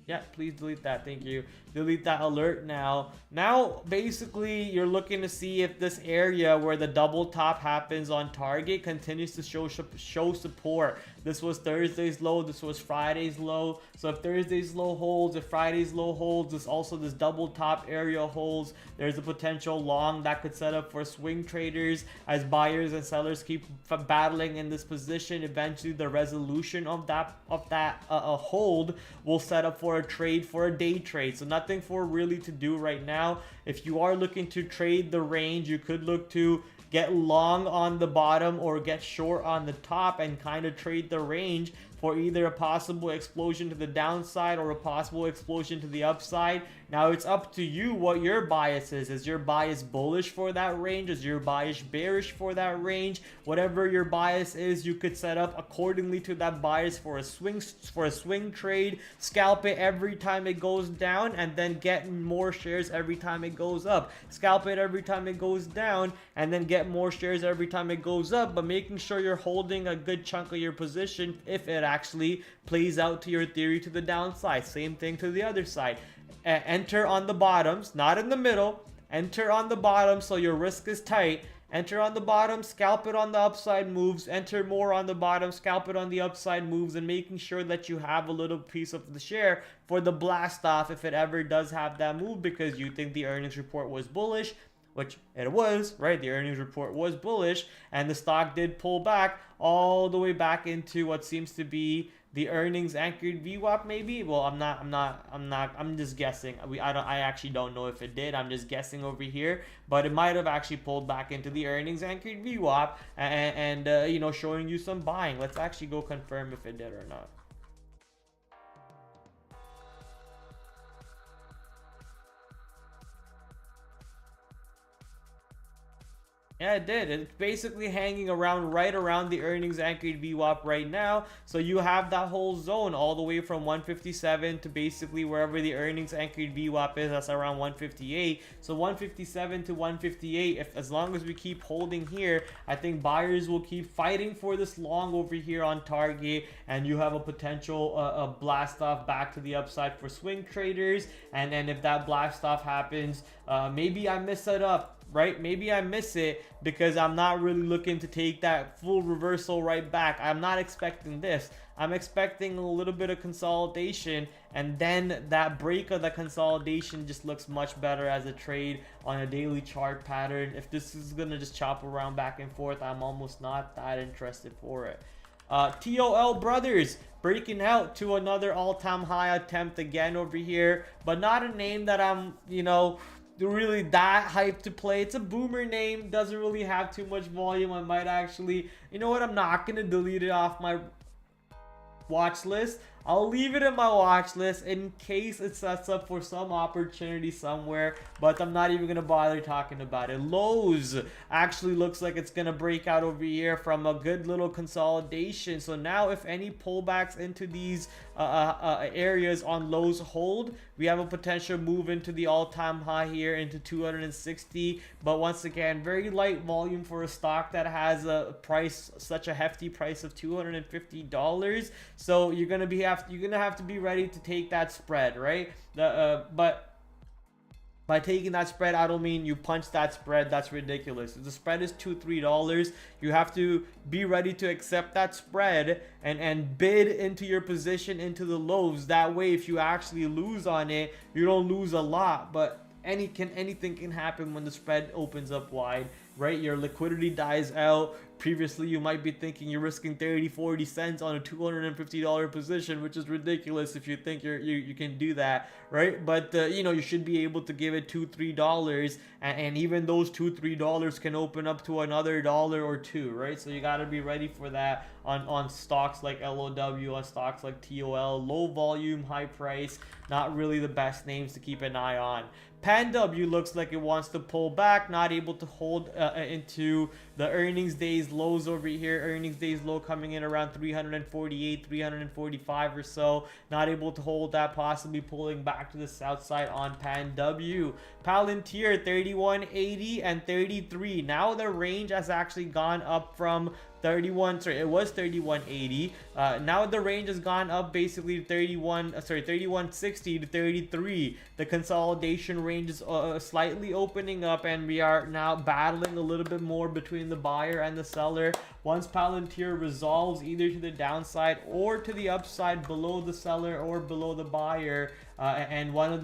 Yeah, please delete that. Thank you. Delete that alert now. Now, basically, you're looking to see if this area where the double top happens on target continues to show support. This was Thursday's low. This was Friday's low. So if Thursday's low holds, if Friday's low holds, this also this double top area holds. There's a potential long that could set up for swing traders as buyers and sellers keep battling in this position. Eventually, the resolution of that hold will set up for a trade, for a day trade. So nothing for really to do right now. If you are looking to trade the range, you could look to get long on the bottom or get short on the top and kind of trade the range for either a possible explosion to the downside or a possible explosion to the upside. Now it's up to you what your bias is. Is your bias bullish for that range? Is your bias bearish for that range? Whatever your bias is, you could set up accordingly to that bias for a swing trade. Scalp it every time it goes down and then get more shares every time it goes up. Scalp it every time it goes down and then get more shares every time it goes up, but making sure you're holding a good chunk of your position if it actually plays out to your theory to the downside. Same thing to the other side. Enter on the bottoms, not in the middle. Enter on the bottom so your risk is tight. Enter on the bottom, scalp it on the upside moves. Enter more on the bottom, scalp it on the upside moves, and making sure that you have a little piece of the share for the blast off if it ever does have that move because you think the earnings report was bullish, which it was, right? The earnings report was bullish and the stock did pull back all the way back into what seems to be the earnings anchored VWAP maybe. Well, I'm just guessing. I actually don't know if it did. I'm just guessing over here, but it might have actually pulled back into the earnings anchored VWAP and you know, showing you some buying. Let's actually go confirm if it did or not. Yeah, it did. It's basically hanging around right around the earnings anchored VWAP right now. So you have that whole zone all the way from 157 to basically wherever the earnings anchored VWAP is. That's around 158. So 157 to 158. If as long as we keep holding here, I think buyers will keep fighting for this long over here on target, and you have a potential a blast off back to the upside for swing traders. And then if that blast off happens, maybe I miss it up. Right? Maybe I miss it because I'm not really looking to take that full reversal right back. I'm not expecting this. I'm expecting a little bit of consolidation, and then that break of the consolidation just looks much better as a trade on a daily chart pattern. If this is gonna just chop around back and forth, I'm almost not that interested for it. TOL Brothers breaking out to another all-time high attempt again over here, but not a name that I'm, you know, really that hyped to play. It's a boomer name, doesn't really have too much volume. I might actually, you know what, I'm not gonna delete it off my watch list. I'll leave it in my watch list in case it sets up for some opportunity somewhere, but I'm not even going to bother talking about it. Lowe's actually looks like it's going to break out over here from a good little consolidation. So now if any pullbacks into these areas on Lowe's hold, we have a potential move into the all-time high here into 260. But once again, very light volume for a stock that has a price, such a hefty price of $250. So you're going to have to be ready to take that spread, right? But by taking that spread, I don't mean you punch that spread. That's ridiculous. If the spread is $2-3, you have to be ready to accept that spread and bid into your position into the lows. That way, if you actually lose on it, you don't lose a lot. But anything can happen when the spread opens up wide, right? Your liquidity dies out. Previously, you might be thinking you're risking 30-40 cents on a $250 position, which is ridiculous if you think you can do that, right? But you know, you should be able to give it $2-3, and even those $2-3 can open up to another $1 or $2, right? So you got to be ready for that on stocks like LOW, on stocks like TOL. Low volume, high price, not really the best names to keep an eye on. PanW looks like it wants to pull back, not able to hold into the earnings days lows over here. Earnings days low coming in around 348, 345 or so. Not able to hold that, possibly pulling back to the south side on PanW. Palantir 31.80 and 33. Now the range has actually gone up from it was 31.80. Now the range has gone up basically to 31.60 to 33. The consolidation range is slightly opening up, and we are now battling a little bit more between the buyer and the seller. Once Palantir resolves either to the downside or to the upside below the seller or below the buyer, and one of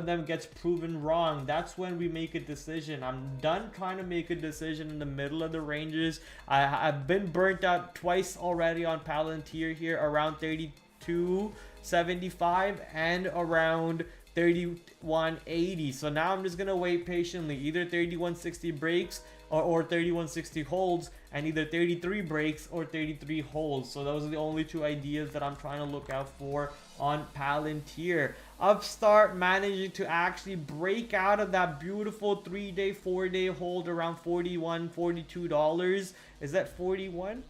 them gets proven wrong, that's when we make a decision. I'm done trying to make a decision in the middle of the ranges. I've been burnt out twice already on Palantir here, around 32.75 and around 31.80. So now I'm just gonna wait patiently. Either 31.60 breaks or 31.60 holds, and either 33 breaks or 33 holds. So those are the only two ideas that I'm trying to look out for on Palantir. Upstart managing to actually break out of that beautiful 3-day, 4-day hold around $41, $42. Is that 41?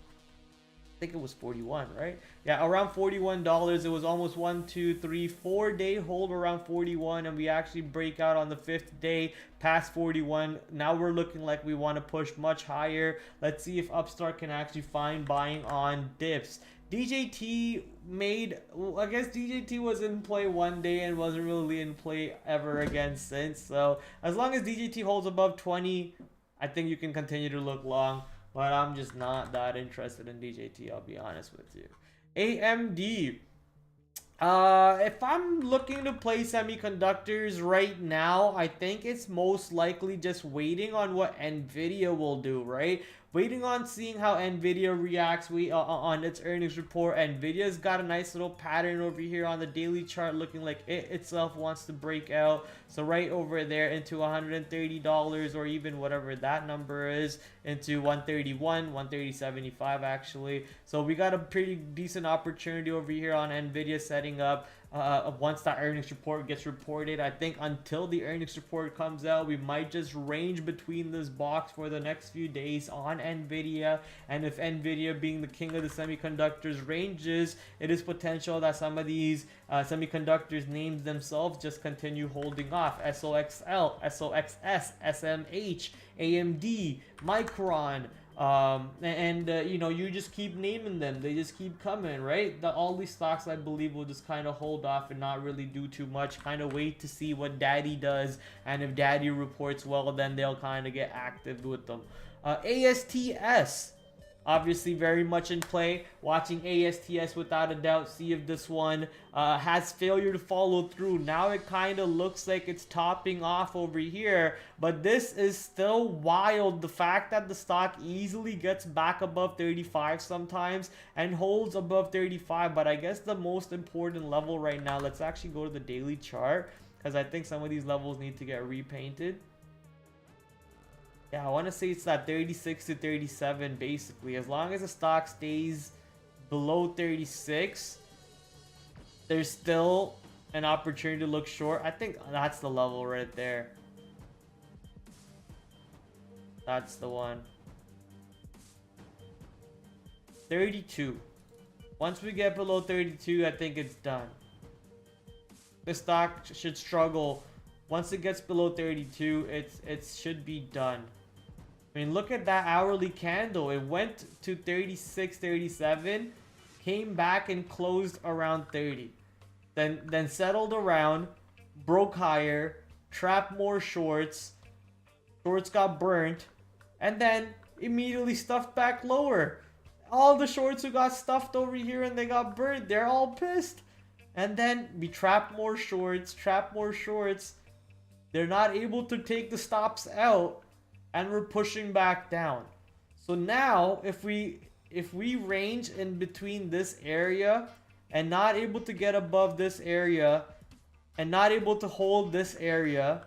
I think it was 41, right? Yeah, around $41. It was almost 4-day hold around 41, and we actually break out on the 5th day past 41. Now we're looking like we want to push much higher. Let's see if Upstart can actually find buying on dips. DJT made, I guess DJT was in play one day and wasn't really in play ever again since. So as long as DJT holds above 20, I think you can continue to look long. But I'm just not that interested in DJT, I'll be honest with you. AMD. If I'm looking to play semiconductors right now, I think it's most likely just waiting on what Nvidia will do, right? Waiting on seeing how Nvidia reacts on its earnings report. Nvidia's got a nice little pattern over here on the daily chart, looking like it itself wants to break out. So right over there into $130, or even whatever that number is, into 131, 130.75 actually. So we got a pretty decent opportunity over here on Nvidia setting up. Once that earnings report gets reported, I think until the earnings report comes out, we might just range between this box for the next few days on Nvidia. And if Nvidia, being the king of the semiconductors, ranges, it is potential that some of these semiconductors names themselves just continue holding off. SOXL, SOXS, SMH, AMD, Micron. You know, you just keep naming them, they just keep coming, right? All these stocks, I believe, will just kind of hold off and not really do too much, kind of wait to see what Daddy does, and if Daddy reports well, then they'll kind of get active with them. ASTS, obviously very much in play. Watching ASTS without a doubt, see if this one has failure to follow through. Now it kind of looks like it's topping off over here, but this is still wild. The fact that the stock easily gets back above 35 sometimes and holds above 35, but I guess the most important level right now, let's actually go to the daily chart, because I think some of these levels need to get repainted. Yeah, I want to say it's that 36 to 37 basically. As long as the stock stays below 36, there's still an opportunity to look short. I think that's the level right there. That's the one. 32. Once we get below 32, I think it's done. The stock should struggle. Once it gets below 32, it should be done. I mean, look at that hourly candle. It went to 36, 37, came back and closed around 30. Then settled around, broke higher, trapped more shorts. Shorts got burnt, and then immediately stuffed back lower. All the shorts who got stuffed over here and they got burnt, they're all pissed. And then we trapped more shorts, They're not able to take the stops out, and we're pushing back down. So now if we range in between this area and not able to get above this area and not able to hold this area,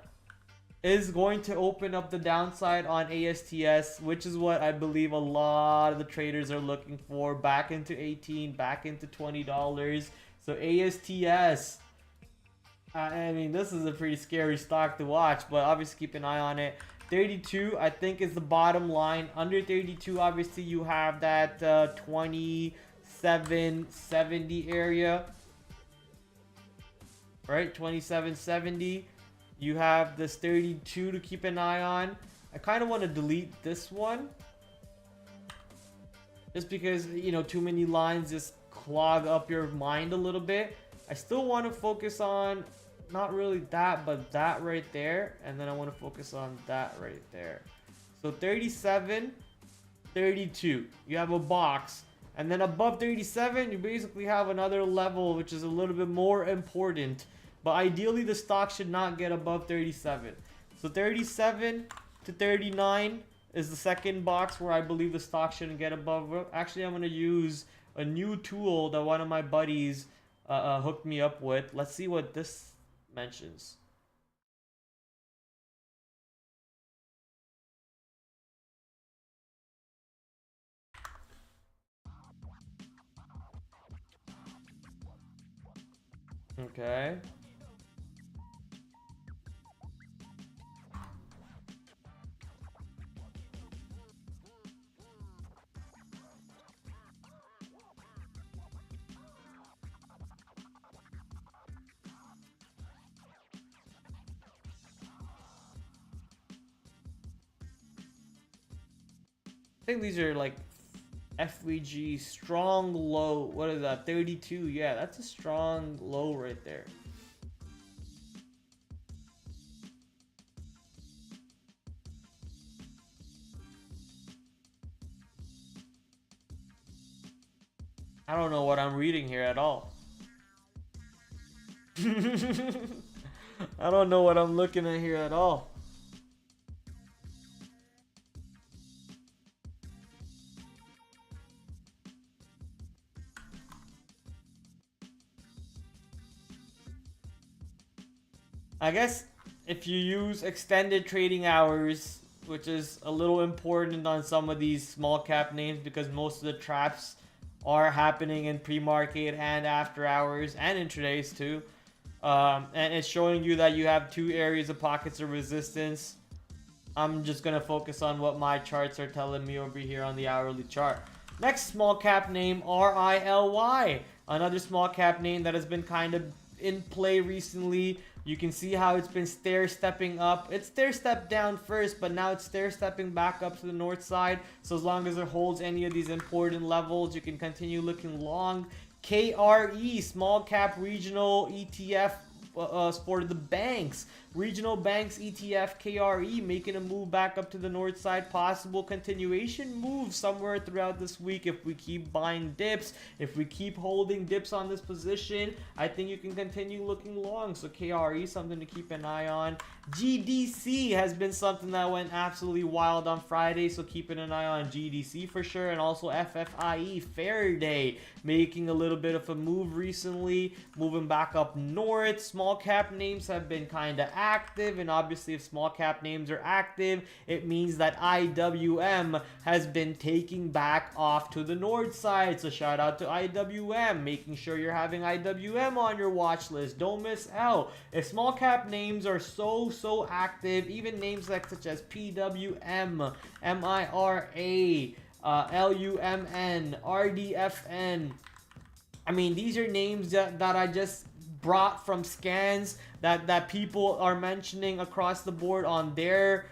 is going to open up the downside on ASTS, which is what I believe a lot of the traders are looking for, back into 18, back into $20. So ASTS, I mean, this is a pretty scary stock to watch, but obviously keep an eye on it. 32, I think, is the bottom line. Under 32, obviously, you have that 27.70 area. Right? 27.70. You have this 32 to keep an eye on. I kind of want to delete this one, just because, you know, too many lines just clog up your mind a little bit. I still want to focus on not really that, but that right there, and then I want to focus on that right there. So 37, 32, you have a box, and then above 37 you basically have another level which is a little bit more important, but ideally the stock should not get above 37. So 37 to 39 is the second box where I believe the stock shouldn't get above. Actually, I'm going to use a new tool that one of my buddies hooked me up with. Let's see what this mentions. Okay. I think these are like FVG strong low. What is that? 32. Yeah, that's a strong low right there. I don't know what I'm reading here at all. I don't know what I'm looking at here at all. I guess if you use extended trading hours, which is a little important on some of these small cap names because most of the traps are happening in pre-market and after hours and intradays too. And it's showing you that you have two areas of pockets of resistance. I'm just going to focus on what my charts are telling me over here on the hourly chart. Next small cap name, RILY. Another small cap name that has been kind of in play recently. You can see how it's been stair-stepping up. It stair-stepped down first, but now it's stair-stepping back up to the north side. So as long as it holds any of these important levels, you can continue looking long. KRE, small cap regional ETF for the banks. Regional banks ETF KRE making a move back up to the north side. Possible continuation move somewhere throughout this week if we keep buying dips. If we keep holding dips on this position, I think you can continue looking long. So KRE, something to keep an eye on. GDC has been something that went absolutely wild on Friday, so keeping an eye on GDC for sure. And also FFIE, Faraday, making a little bit of a move recently, moving back up north. Small cap names have been kind of active, and obviously if small cap names are active, it means that IWM has been taking back off to the north side. So shout out to IWM, making sure you're having IWM on your watch list. Don't miss out. If small cap names are so active, even names like such as PWM, MIRA, LUMN, RDFN, I mean, these are names that I just brought from scans that people are mentioning across the board on their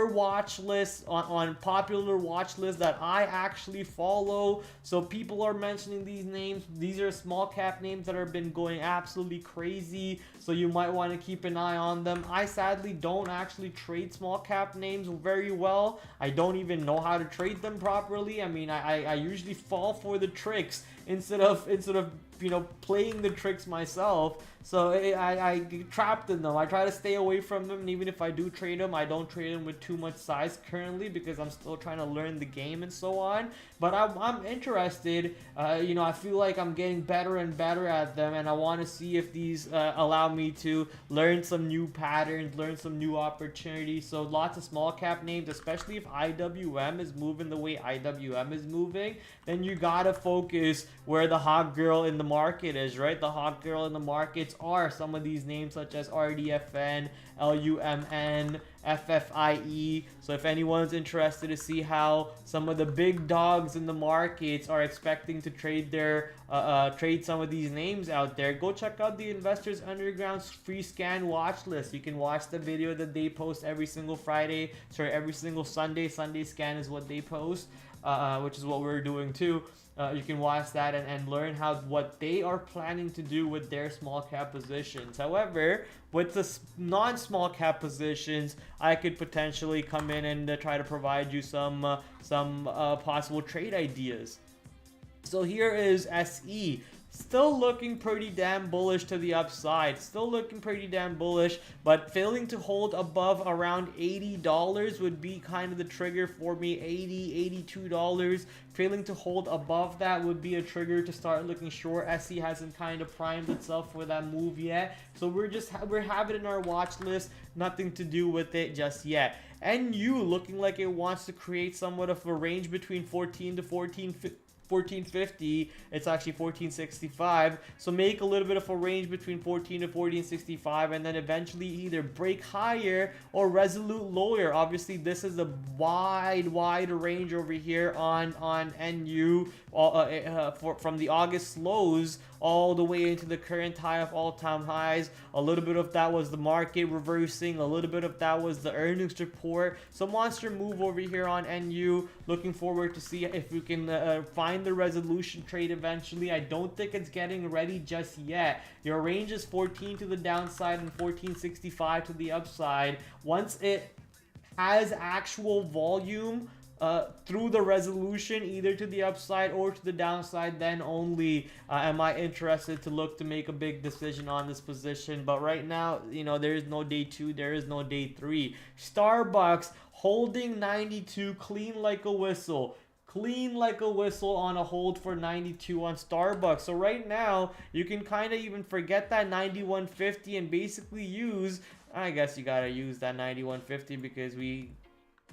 watch list, on popular watch lists that I actually follow. So people are mentioning these names. These are small cap names that have been going absolutely crazy, so you might want to keep an eye on them. I sadly don't actually trade small cap names very well. I don't even know how to trade them properly. I mean, I usually fall for the tricks instead of you know, playing the tricks myself. So I get trapped in them. I try to stay away from them, and even if I do trade them, I don't trade them with too much size currently because I'm still trying to learn the game and so on. But I'm interested. You know, I feel like I'm getting better and better at them, and I want to see if these allow me to learn some new patterns, learn some new opportunities. So lots of small cap names, especially if IWM is moving the way IWM is moving, then you gotta focus where the hot girl in the market is, right? The hot girl in the markets are some of these names such as RDFN, LUMN, FFIE. So if anyone's interested to see how some of the big dogs in the markets are expecting to trade their trade some of these names out there, go check out the Investors Underground's free scan watch list. You can watch the video that they post every single Friday, sorry, every single Sunday. Sunday scan is what they post. which is what we're doing too. You can watch that and learn what they are planning to do with their small cap positions. However, with the non-small cap positions, I could potentially come in and try to provide you some possible trade ideas. So here is SE. Still looking pretty damn bullish to the upside. Still looking pretty damn bullish, but failing to hold above around $80 would be kind of the trigger for me. $80, $82. Failing to hold above that would be a trigger to start looking short. SE hasn't kind of primed itself for that move yet. So we're having it in our watch list. Nothing to do with it just yet. NU looking like it wants to create somewhat of a range between 14 to 1450. It's actually 1465, so make a little bit of a range between 14 to 1465, and then eventually either break higher or resolute lower. Obviously this is a wide range over here on NU, from the August lows all the way into the current high of all-time highs. A little bit of that was the market reversing, a little bit of that was the earnings report. So monster move over here on NU. Looking forward to see if we can find the resolution trade eventually. I don't think it's getting ready just yet. Your range is 14 to the downside and 1465 to the upside. Once it has actual volume through the resolution, either to the upside or to the downside, then only am I interested to look to make a big decision on this position. But right now, you know, there is no day 2, there is no day 3. Starbucks holding 92, clean like a whistle. Clean like a whistle on a hold for 92 on Starbucks. So right now, you can kind of even forget that 91.50 and basically use, I guess you gotta use that 91.50 because we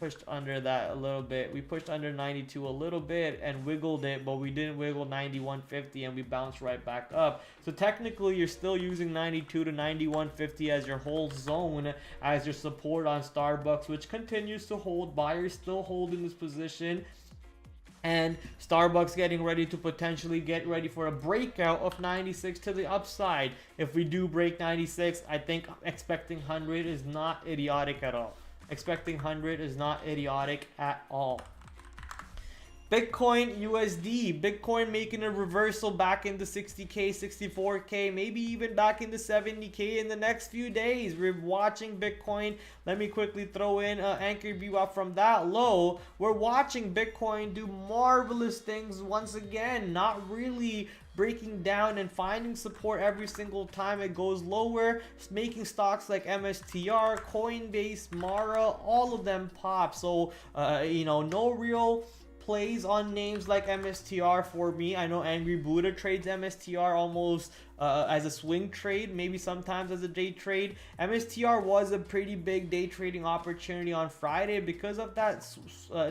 pushed under that a little bit. We pushed under 92 a little bit and wiggled it, but we didn't wiggle 91.50 and we bounced right back up. So technically you're still using 92 to 91.50 as your whole zone, as your support on Starbucks, which continues to hold. Buyers still holding this position, and Starbucks getting ready to potentially get ready for a breakout of 96 to the upside. If we do break 96, I think expecting 100 is not idiotic at all. Expecting 100 is not idiotic at all. Bitcoin USD. Bitcoin making a reversal back into 60K, 64K, maybe even back into 70K in the next few days. We're watching Bitcoin. Let me quickly throw in anchor VWAP from that low. We're watching Bitcoin do marvelous things once again. Not really breaking down and finding support every single time it goes lower. It's making stocks like MSTR, Coinbase, Mara, all of them pop. So, you know, no real plays on names like MSTR for me. I know Angry Buddha trades MSTR almost as a swing trade, maybe sometimes as a day trade. MSTR was a pretty big day trading opportunity on Friday because of that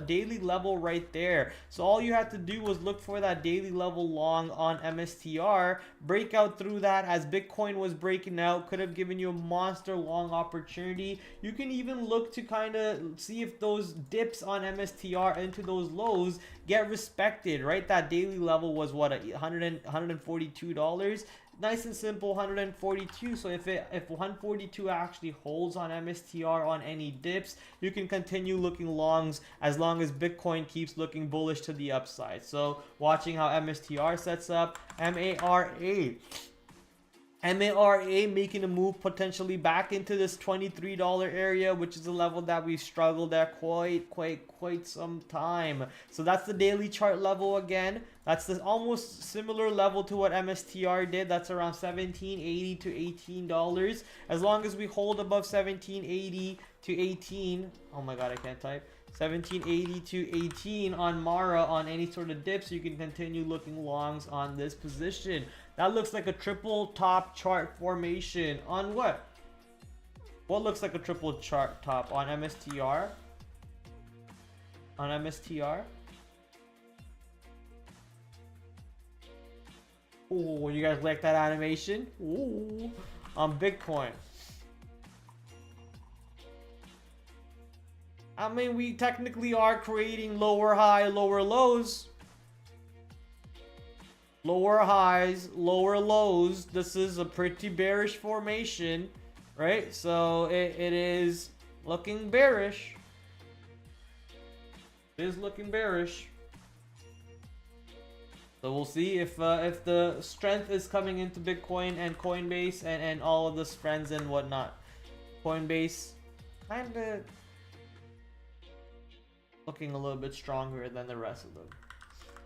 daily level right there. So all you had to do was look for that daily level long on MSTR, break out through that as Bitcoin was breaking out, could have given you a monster long opportunity. You can even look to kind of see if those dips on MSTR into those lows get respected, right? That daily level was what, $142. Nice and simple, 142. So if 142 actually holds on MSTR on any dips, you can continue looking longs as long as Bitcoin keeps looking bullish to the upside. So watching how MSTR sets up. MARA making a move potentially back into this $23 area, which is a level that we struggled at quite some time. So that's the daily chart level again. That's the almost similar level to what MSTR did. That's around $17.80 to $18. As long as we hold above $17.80 to $18. Oh my god, I can't type. $17.80 to $18 on Mara on any sort of dips, you can continue looking longs on this position. That looks like a triple top chart formation on what? What looks like a triple chart top on MSTR? On MSTR? Ooh, you guys like that animation? Ooh, on Bitcoin. I mean, we technically are creating lower high, lower lows. Lower highs, lower lows. This is a pretty bearish formation, right? So it is looking bearish. It is looking bearish. So we'll see if the strength is coming into Bitcoin and Coinbase and all of those friends and whatnot. Coinbase kind of looking a little bit stronger than the rest of them.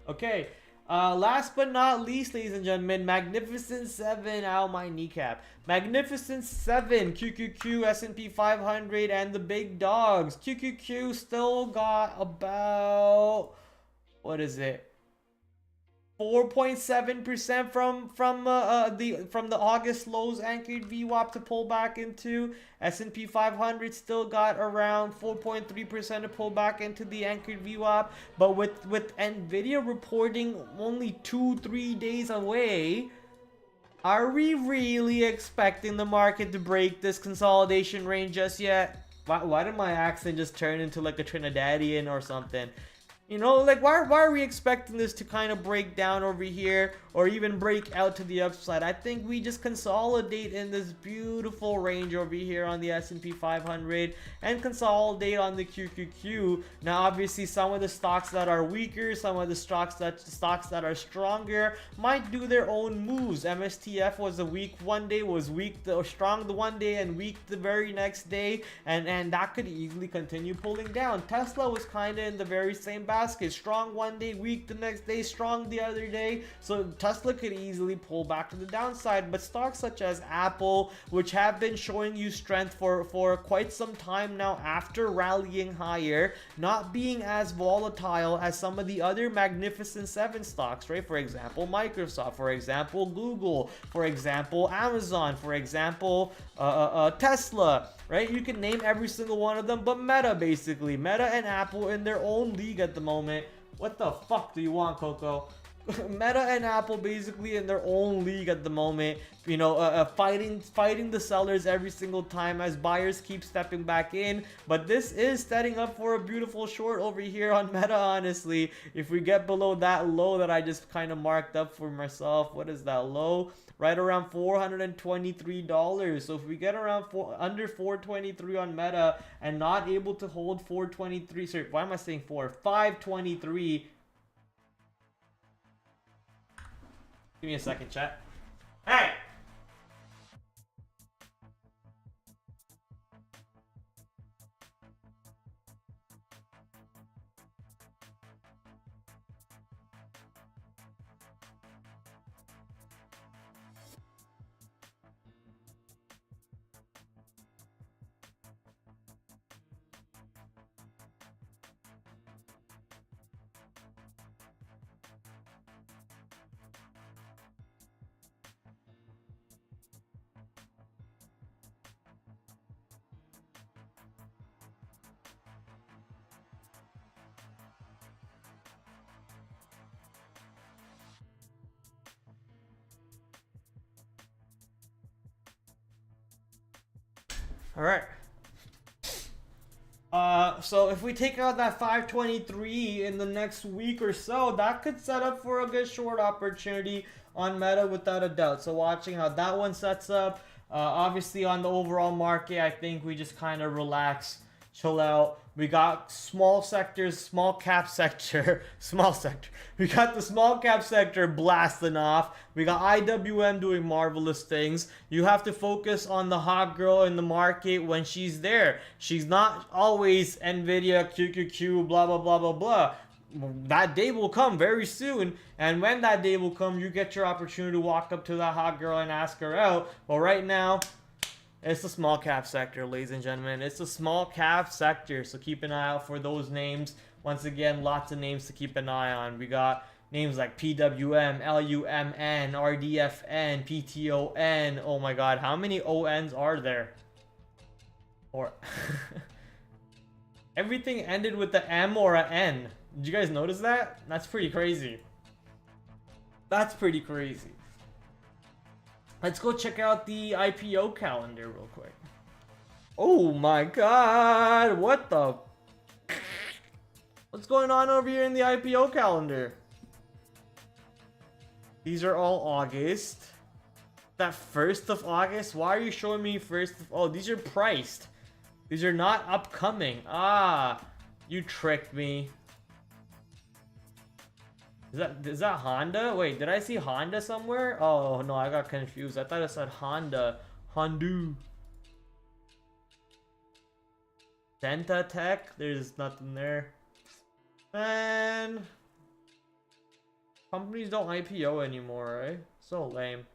Okay, last but not least, ladies and gentlemen, Magnificent 7, ow my kneecap. Magnificent 7, QQQ, S&P 500, and the big dogs. QQQ still got about, what is it? 4.7% from the August lows anchored VWAP to pull back into. S&P 500 still got around 4.3% to pull back into the anchored VWAP, but with Nvidia reporting only 2-3 days away, are we really expecting the market to break this consolidation range just yet? Why did my accent just turn into like a Trinidadian or something? You know, like, why are we expecting this to kind of break down over here or even break out to the upside? I think we just consolidate in this beautiful range over here on the S&P 500 and consolidate on the QQQ. Now, obviously, some of the stocks that are weaker, some of the stocks that are stronger might do their own moves. MSTF was a weak one day, was strong the one day and weak the very next day, and that could easily continue pulling down. Tesla was kind of in the very same basket, strong one day, weak the next day, strong the other day. So Tesla could easily pull back to the downside. But stocks such as Apple, which have been showing you strength for quite some time now after rallying higher, not being as volatile as some of the other Magnificent 7 stocks, right? For example, Microsoft, for example, Google, for example, Amazon, for example, Tesla, right? You can name every single one of them, but Meta, basically. Meta and Apple in their own league at the moment. What the fuck do you want, Coco? Meta and Apple basically in their own league at the moment, you know, fighting the sellers every single time as buyers keep stepping back in. But this is setting up for a beautiful short over here on Meta, honestly. If we get below that low that I just kind of marked up for myself, what is that low? Right around $423. So if we get around under 423 on Meta and not able to hold 423, sorry, why am I saying 523? Give me a second, chat. Hey! All right. So if we take out that 523 in the next week or so, that could set up for a good short opportunity on Meta without a doubt. So watching how that one sets up. Obviously on the overall market, I think we just kind of relax, chill out. We got small sectors, small cap sector, small sector. We got the small cap sector blasting off. We got IWM doing marvelous things. You have to focus on the hot girl in the market when she's there. She's not always Nvidia, QQQ, blah, blah, blah, blah, blah. That day will come very soon, and when that day will come, you get your opportunity to walk up to that hot girl and ask her out. But right now, it's the small cap sector, ladies and gentlemen. It's the small cap sector, so keep an eye out for those names. Once again, lots of names to keep an eye on. We got names like PWM, LUMN, RDFN, PTON. Oh my god, how many ONs are there? Or everything ended with the M or an N. Did you guys notice that? That's pretty crazy. That's pretty crazy. Let's go check out the IPO calendar real quick. Oh my god, what the? What's going on over here in the IPO calendar? These are all August. That 1st of August? Why are you showing me 1st of... Oh, these are priced. These are not upcoming. Ah, you tricked me. Is that Honda? Wait, did I see Honda somewhere? Oh no, I got confused. I thought it said Honda. Hondu. Santa Tech? There's nothing there. Man, companies don't IPO anymore, right? So lame.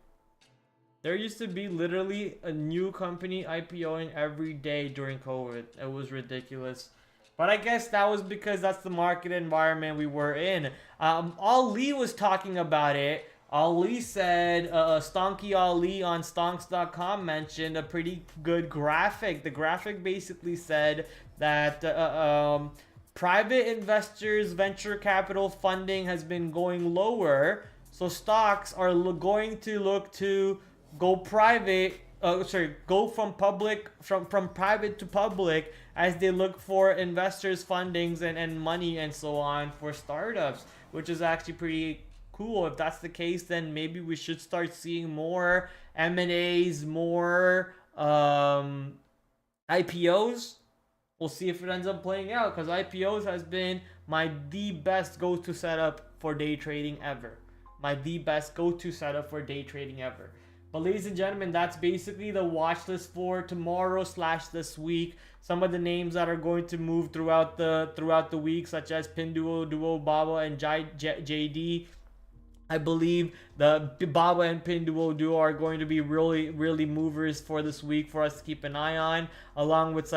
There used to be literally a new company IPOing every day during COVID. It was ridiculous. But I guess that was because that's the market environment we were in. Ali was talking about it. Ali said, Stonky Ali on stonks.com mentioned a pretty good graphic. The graphic basically said that private investors' venture capital funding has been going lower. So stocks are going to look to go private, go from private to public as they look for investors fundings and money and so on for startups, which is actually pretty cool. If that's the case, then maybe we should start seeing more M&As, more IPOs. We'll see if it ends up playing out, because IPOs has been the best go-to setup for day trading ever. The best go-to setup for day trading ever. But ladies and gentlemen, that's basically the watch list for tomorrow / this week. Some of the names that are going to move throughout the week, such as Pinduoduo, Baba, and JD. I believe the Baba and Pinduoduo are going to be really movers for this week for us to keep an eye on, along with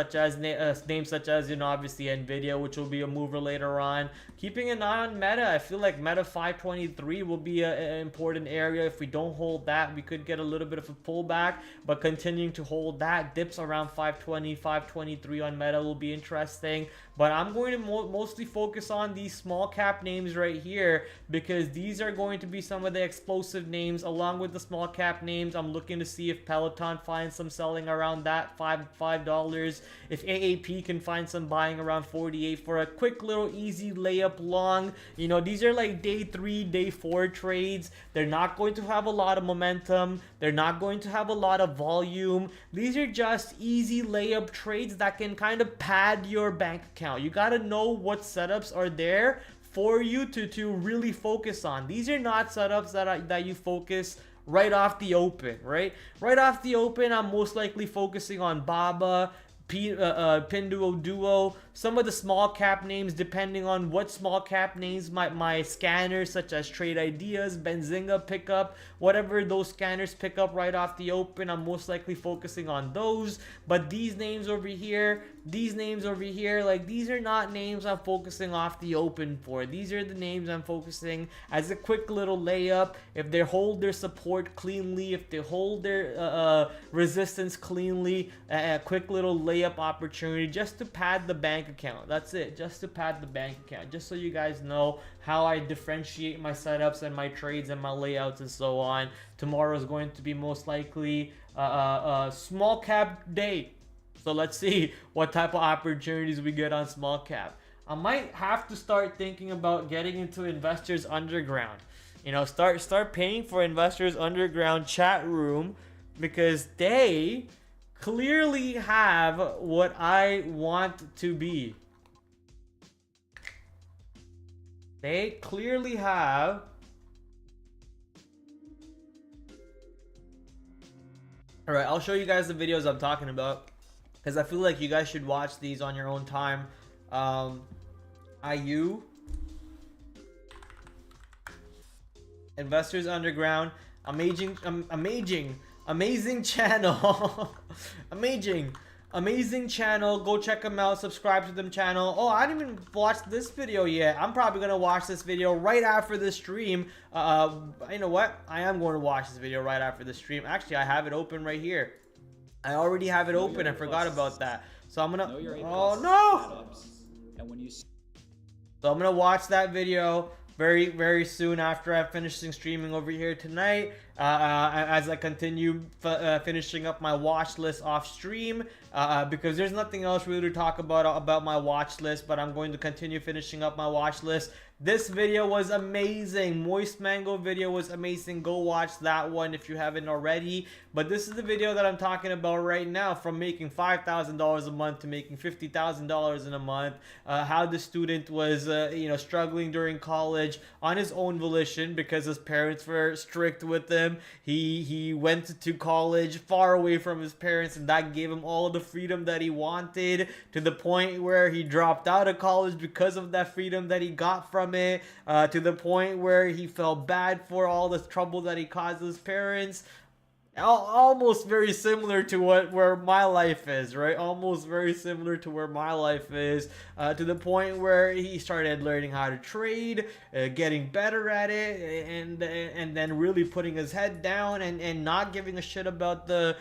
names such as, obviously Nvidia, which will be a mover later on. Keeping an eye on Meta. I feel like Meta 523 will be an important area. If we don't hold that, we could get a little bit of a pullback, but continuing to hold that, dips around 520, 523 on Meta will be interesting. But I'm going to mostly focus on these small cap names right here, because these are going to be some of the explosive names along with the small cap names. I'm looking to see if Peloton finds some selling around that $5. If AAP can find some buying around 48 for a quick little easy layup long. These are like day 3, day 4 trades. They're not going to have a lot of momentum. They're not going to have a lot of volume. These are just easy layup trades that can kind of pad your bank account. You got to know what setups are there for you to really focus on. These are not setups that you focus right off the open, right? Right off the open, I'm most likely focusing on Baba, Pinduoduo, some of the small cap names, depending on what small cap names my scanners such as Trade Ideas, Benzinga pick up, whatever those scanners pick up right off the open, I'm most likely focusing on those. But these names over here, like, these are not names I'm focusing off the open for. These are the names I'm focusing as a quick little layup. If they hold their support cleanly, if they hold their resistance cleanly, a quick little layup opportunity just to pad the bank account. That's it, just to pad the bank account, just so you guys know how I differentiate my setups and my trades and my layouts and so on. Tomorrow is going to be most likely a small cap day. So let's see what type of opportunities we get on small cap. I might have to start thinking about getting into Investors Underground. Start paying for Investors Underground chat room, because they clearly have what I want to be. They clearly have Alright, I'll show you guys the videos I'm talking about, because I feel like you guys should watch these on your own time. IU Investors Underground, amazing channel. amazing channel. Go check them out, subscribe to them channel. Oh, I didn't even watch this video yet. I'm probably gonna watch this video right after the stream. You know what, I am going to watch this video right after the stream. Actually, I have it open right here. I already have it open. I forgot about that. So I'm gonna, oh no! So I'm gonna watch that video very soon after I finish streaming over here tonight. as I continue finishing up my watch list off stream, because there's nothing else really to talk about my watch list, but I'm going to continue finishing up my watch list. This video was amazing. Moist Mango video was amazing. Go watch that one if you haven't already. But this is the video that I'm talking about right now, from making $5,000 a month to making $50,000 in a month. How the student was, struggling during college on his own volition because his parents were strict with him. He went to college far away from his parents, and that gave him all the freedom that he wanted, to the point where he dropped out of college because of that freedom that he got from it, to the point where he felt bad for all the trouble that he caused his parents. Almost very similar to where my life is, right? Almost very similar to where my life is, to the point where he started learning how to trade, getting better at it, and then really putting his head down and not giving a shit about the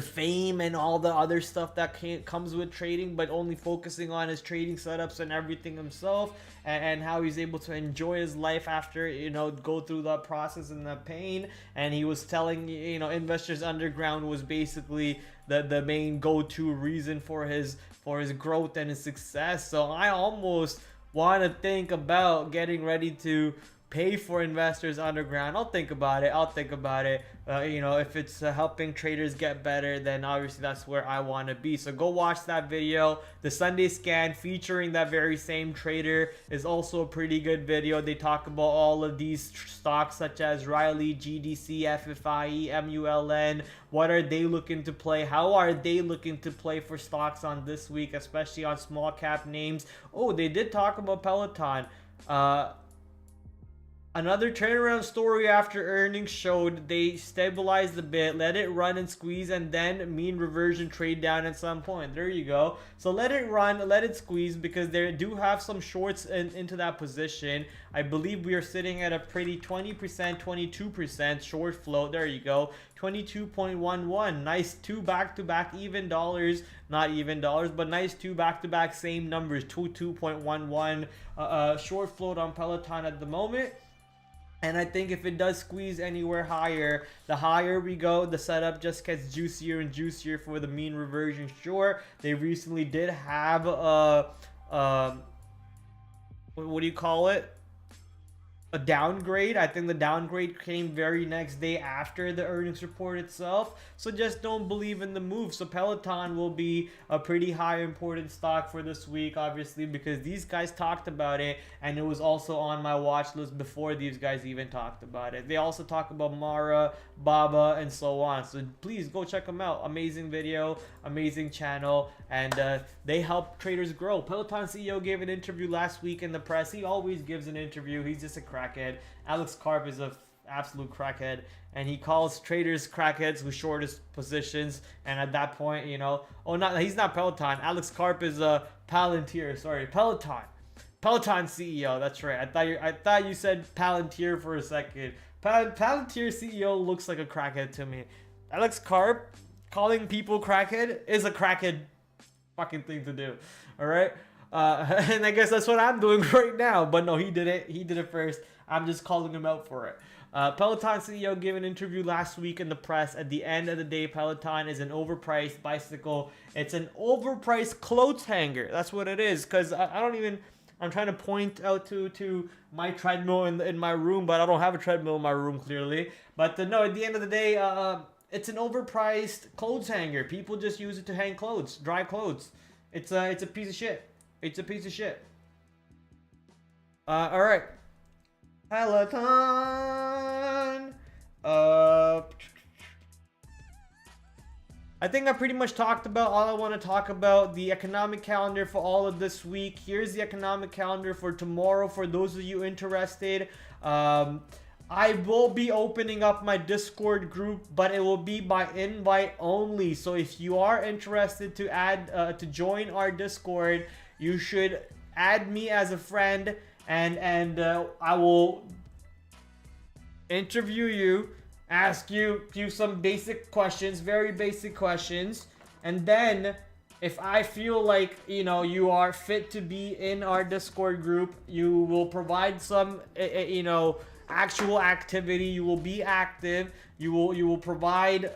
fame and all the other stuff that comes with trading, but only focusing on his trading setups and everything himself, and how he's able to enjoy his life after, go through that process and that pain. And he was telling, Investors Underground was basically the main go-to reason for his growth and his success. So I almost want to think about getting ready to pay for Investors Underground. I'll think about it. If it's helping traders get better, then obviously that's where I want to be. So go watch that video. The Sunday scan featuring that very same trader is also a pretty good video. They talk about all of these stocks such as Riley, GDC, FFIE, MULN. What are they looking to play? How are they looking to play for stocks on this week, especially on small cap names? Oh, they did talk about Peloton. Another turnaround story after earnings showed they stabilized a bit, let it run and squeeze, and then mean reversion trade down at some point. There you go. So let it run, let it squeeze, because they do have some shorts into that position. I believe we are sitting at a pretty 20%, 22% short float. There you go. 22.11. Nice two back-to-back even dollars. Not even dollars, but nice two back-to-back same numbers. 22.11 short float on Peloton at the moment. And I think if it does squeeze anywhere higher, the higher we go, the setup just gets juicier and juicier for the mean reversion. Sure, they recently did have what do you call it? A downgrade. I think the downgrade came very next day after the earnings report itself. So just don't believe in the move. So Peloton will be a pretty high important stock for this week, obviously, because these guys talked about it, and it was also on my watch list before these guys even talked about it. They also talk about Mara, Baba, and so on. So please go check them out. Amazing video, amazing channel, and they help traders grow. Peloton CEO gave an interview last week in the press. He always gives an interview. He's just a crackhead. Alex Karp is a absolute crackhead, and he calls traders crackheads who short his positions. And at that point, he's not Peloton. Alex Karp is a Palantir. Sorry, Peloton CEO. That's right. I thought you said Palantir for a second. Palantir CEO looks like a crackhead to me. Alex Karp calling people crackhead is a crackhead fucking thing to do. All right. And I guess that's what I'm doing right now. But no, he did it. He did it first. I'm just calling him out for it. Peloton CEO gave an interview last week in the press. At the end of the day, Peloton is an overpriced bicycle. It's an overpriced clothes hanger. That's what it is. Because I'm trying to point out to my treadmill in my room, but I don't have a treadmill in my room, clearly. But no, at the end of the day, it's an overpriced clothes hanger. People just use it to hang clothes, dry clothes. It's a piece of shit. It's a piece of shit. All right. Peloton. I think I pretty much talked about all I want to talk about. The economic calendar for all of this week. Here's the economic calendar for tomorrow for those of you interested. I will be opening up my Discord group, but it will be by invite only. So if you are interested to to join our Discord, you should add me as a friend, and I will interview you, ask you some basic questions, very basic questions, and then if I feel like you are fit to be in our Discord group, you will provide some actual activity. You will be active. You will provide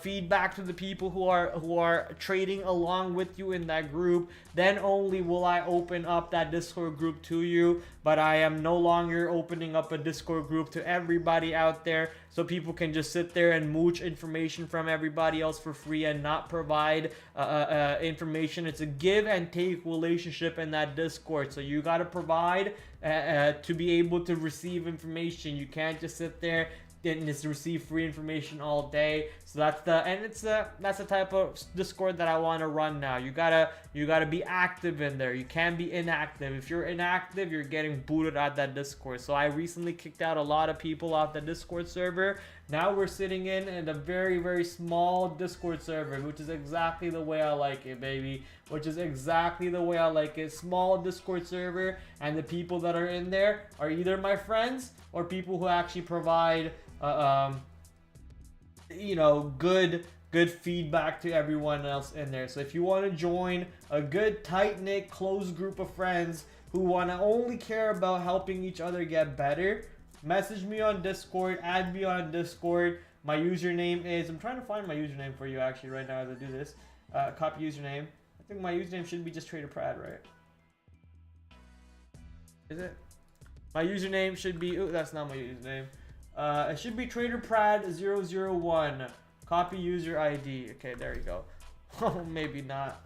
feedback to the people who are trading along with you in that group. Then only will I open up that Discord group to you. But I am no longer opening up a Discord group to everybody out there, so people can just sit there and mooch information from everybody else for free and not provide information. It's a give and take relationship in that Discord. So you gotta provide to be able to receive information. You can't just sit there and just receive free information all day. So that's the type of Discord that I want to run now. You gotta be active in there. You can't be inactive. If you're inactive, you're getting booted out that Discord. So I recently kicked out a lot of people off the Discord server. Now we're sitting in a very, very small Discord server, which is exactly the way I like it, baby. Which is exactly the way I like it. Small Discord server, and the people that are in there are either my friends or people who actually provide you know, good feedback to everyone else in there. So if you want to join a good tight-knit close group of friends who want to only care about helping each other get better, message me on Discord, add me on Discord. My username is, I'm trying to find my username for you actually right now as I do this. Copy username. I think my username should be just TraderPrad, right? Is it? My username should be, ooh, that's not my username. It should be TraderPrad001. Copy user ID. Okay, there you go. Oh, maybe not.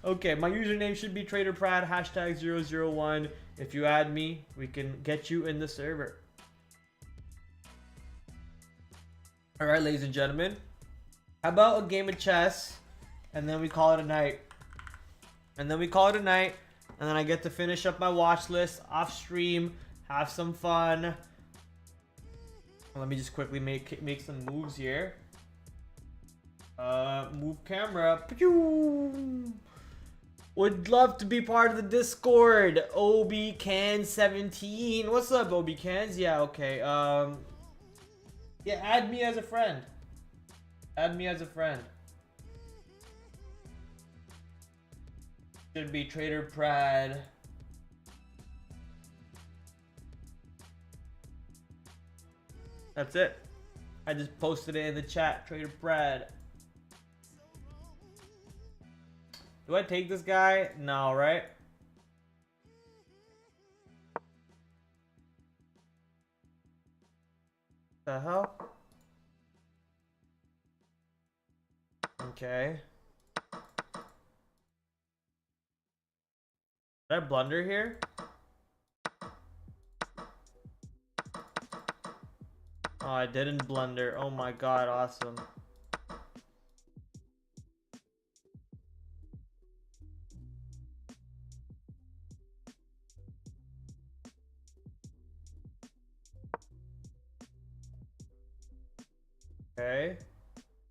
Okay, my username should be TraderPrad #001. If you add me, we can get you in the server. Alright, ladies and gentlemen. How about a game of chess? And then we call it a night. And then I get to finish up my watch list off stream. Have some fun. Let me just quickly make some moves here. Move camera. Would love to be part of the Discord. OBCan17. What's up, OBCans? Yeah, okay. Yeah, add me as a friend. Add me as a friend. Should be TraderPrad. That's it. I just posted it in the chat. TraderPrad. Do I take this guy? No, right? The hell? Okay. Did I blunder here? Oh, I didn't blunder. Oh my god, awesome. Okay.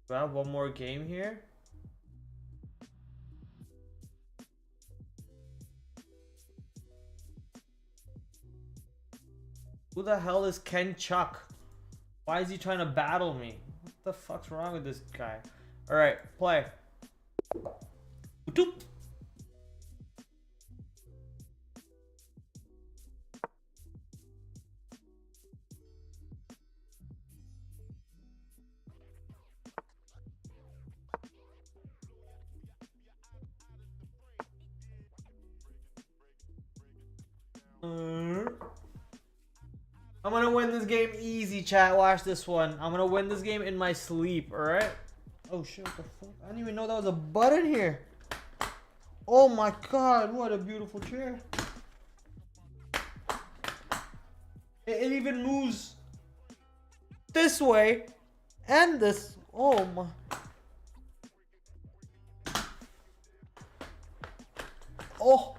Do I have one more game here? Who the hell is Ken Chuck? Why is he trying to battle me? What the fuck's wrong with this guy? Alright, play. I'm gonna win this game easy, chat. Watch this one. I'm gonna win this game in my sleep, alright? Oh shit, what the fuck? I didn't even know that was a button here. Oh my god, what a beautiful chair. It even moves this way and this. Oh my. Oh,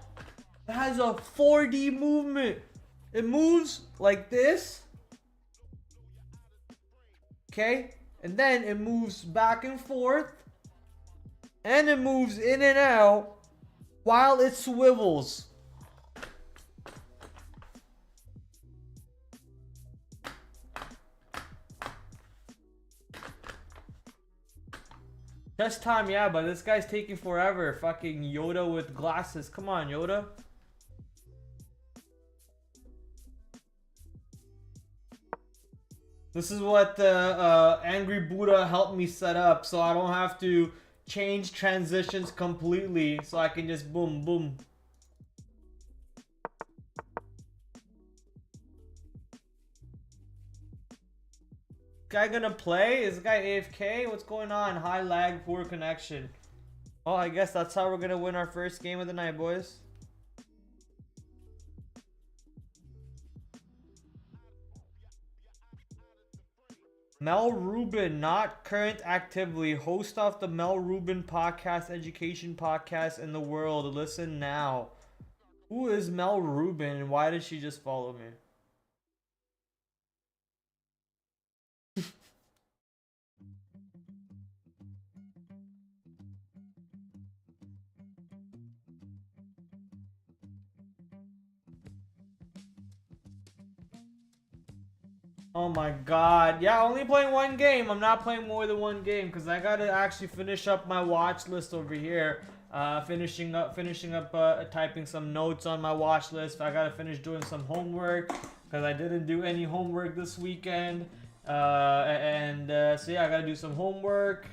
it has a 4D movement. It moves like this. Okay? And then it moves back and forth. And it moves in and out while it swivels. Test time, yeah, but this guy's taking forever. Fucking Yoda with glasses. Come on, Yoda. This is what Angry Buddha helped me set up, so I don't have to change transitions completely, so I can just boom, boom. Guy gonna play? Is this guy AFK? What's going on? High lag, poor connection. Oh, I guess that's how we're gonna win our first game of the night, boys. Mel Rubin, not current actively. Host of the Mel Rubin podcast, education podcast in the world. Listen now. Who is Mel Rubin and why did she just follow me? Oh my god. Yeah, only playing one game. I'm not playing more than one game because I gotta actually finish up my watch list over here. Finishing up typing some notes on my watch list. I gotta finish doing some homework because I didn't do any homework this weekend. So yeah, I gotta do some homework.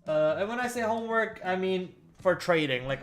And when I say homework, I mean for trading. Like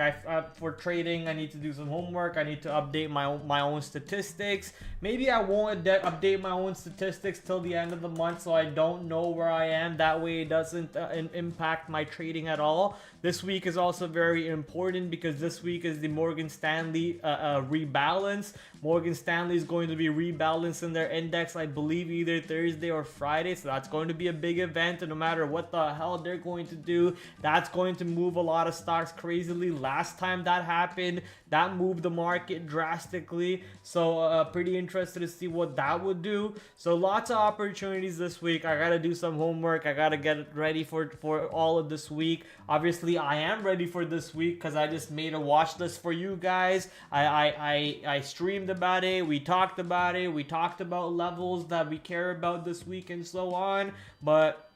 for trading, I need to do some homework. I need to update my own statistics. Maybe I won't update my own statistics till the end of the month, so I don't know where I am. That way, it doesn't impact my trading at all. This week is also very important because this week is the Morgan Stanley rebalance. Morgan Stanley is going to be rebalancing their index, I believe, either Thursday or Friday. So that's going to be a big event, and no matter what the hell they're going to do, that's going to move a lot of stocks crazily. Last time that happened, that moved the market drastically. So pretty interested to see what that would do. So lots of opportunities this week. I gotta do some homework. I gotta get ready for all of this week. Obviously, I am ready for this week because I just made a watch list for you guys. I streamed about it. We talked about it. We talked about levels that we care about this week and so on. But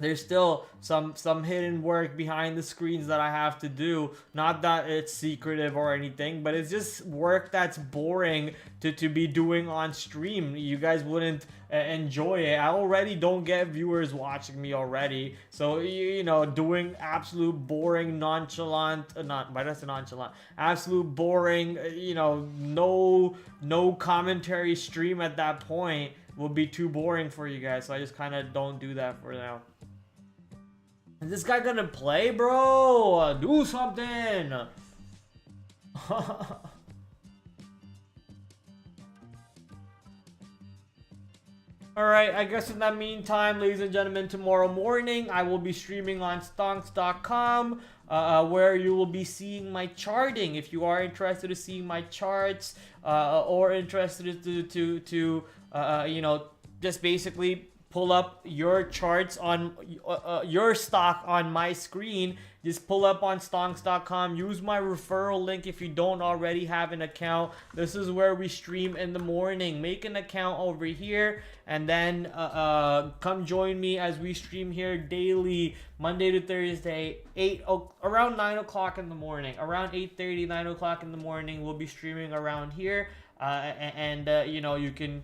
there's still some hidden work behind the screens that I have to do. Not that it's secretive or anything, but it's just work that's boring to be doing on stream. You guys wouldn't enjoy it. I already don't get viewers watching me already. So, you know, doing absolute boring, nonchalant, absolute boring, you know, no commentary stream at that point will be too boring for you guys. So I just kind of don't do that for now. Is this guy gonna play, bro? Do something! Alright, I guess in that meantime, ladies and gentlemen, tomorrow morning I will be streaming on stonks.com where you will be seeing my charting. If you are interested in seeing my charts or interested to you know, just basically pull up your charts on your stock on my screen, just pull up on stonks.com. Use my referral link if you don't already have an account. This is where we stream in the morning. Make an account over here and then come join me as we stream here daily, Monday to Thursday, around 9 o'clock in the morning. Around 8:30, 9 o'clock in the morning, we'll be streaming around here. You know, you can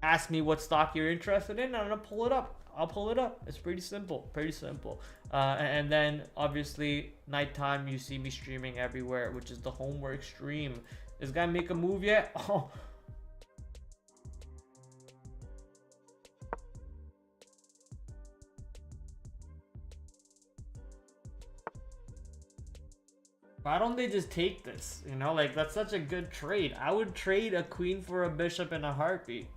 ask me what stock you're interested in, and I'm gonna pull it up. I'll pull it up. It's pretty simple. And then obviously nighttime you see me streaming everywhere, which is the homework stream. This guy make a move yet? Oh. Why don't they just take this? You know, like that's such a good trade. I would trade a queen for a bishop in a heartbeat.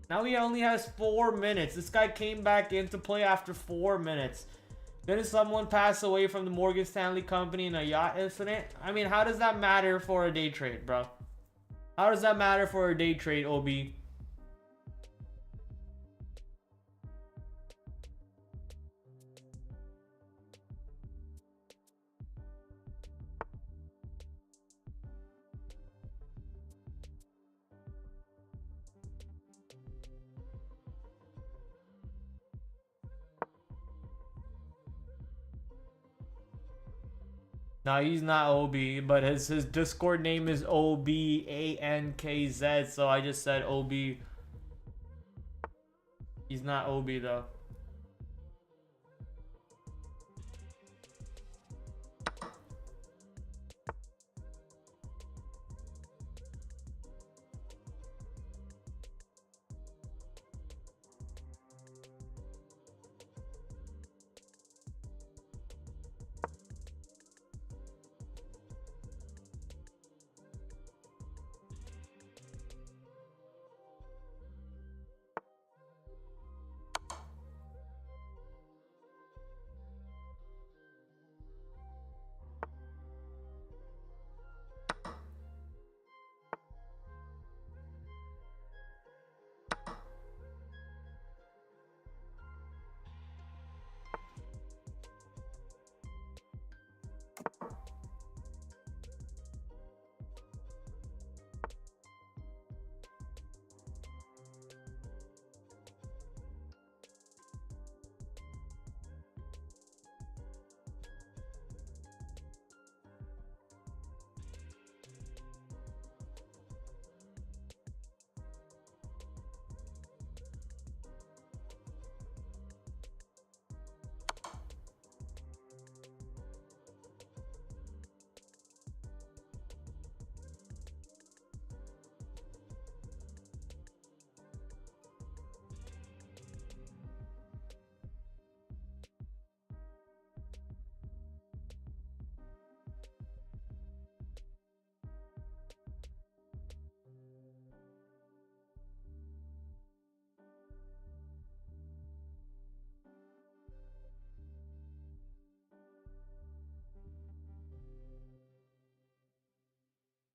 Now he only has 4 minutes. This guy came back into play after 4 minutes. Didn't someone pass away from the Morgan Stanley company in a yacht incident? I mean, how does that matter for a day trade, bro? How does that matter for a day trade, OB? No, he's not OB, but his Discord name is OBANKZ, so I just said OB. He's not OB though.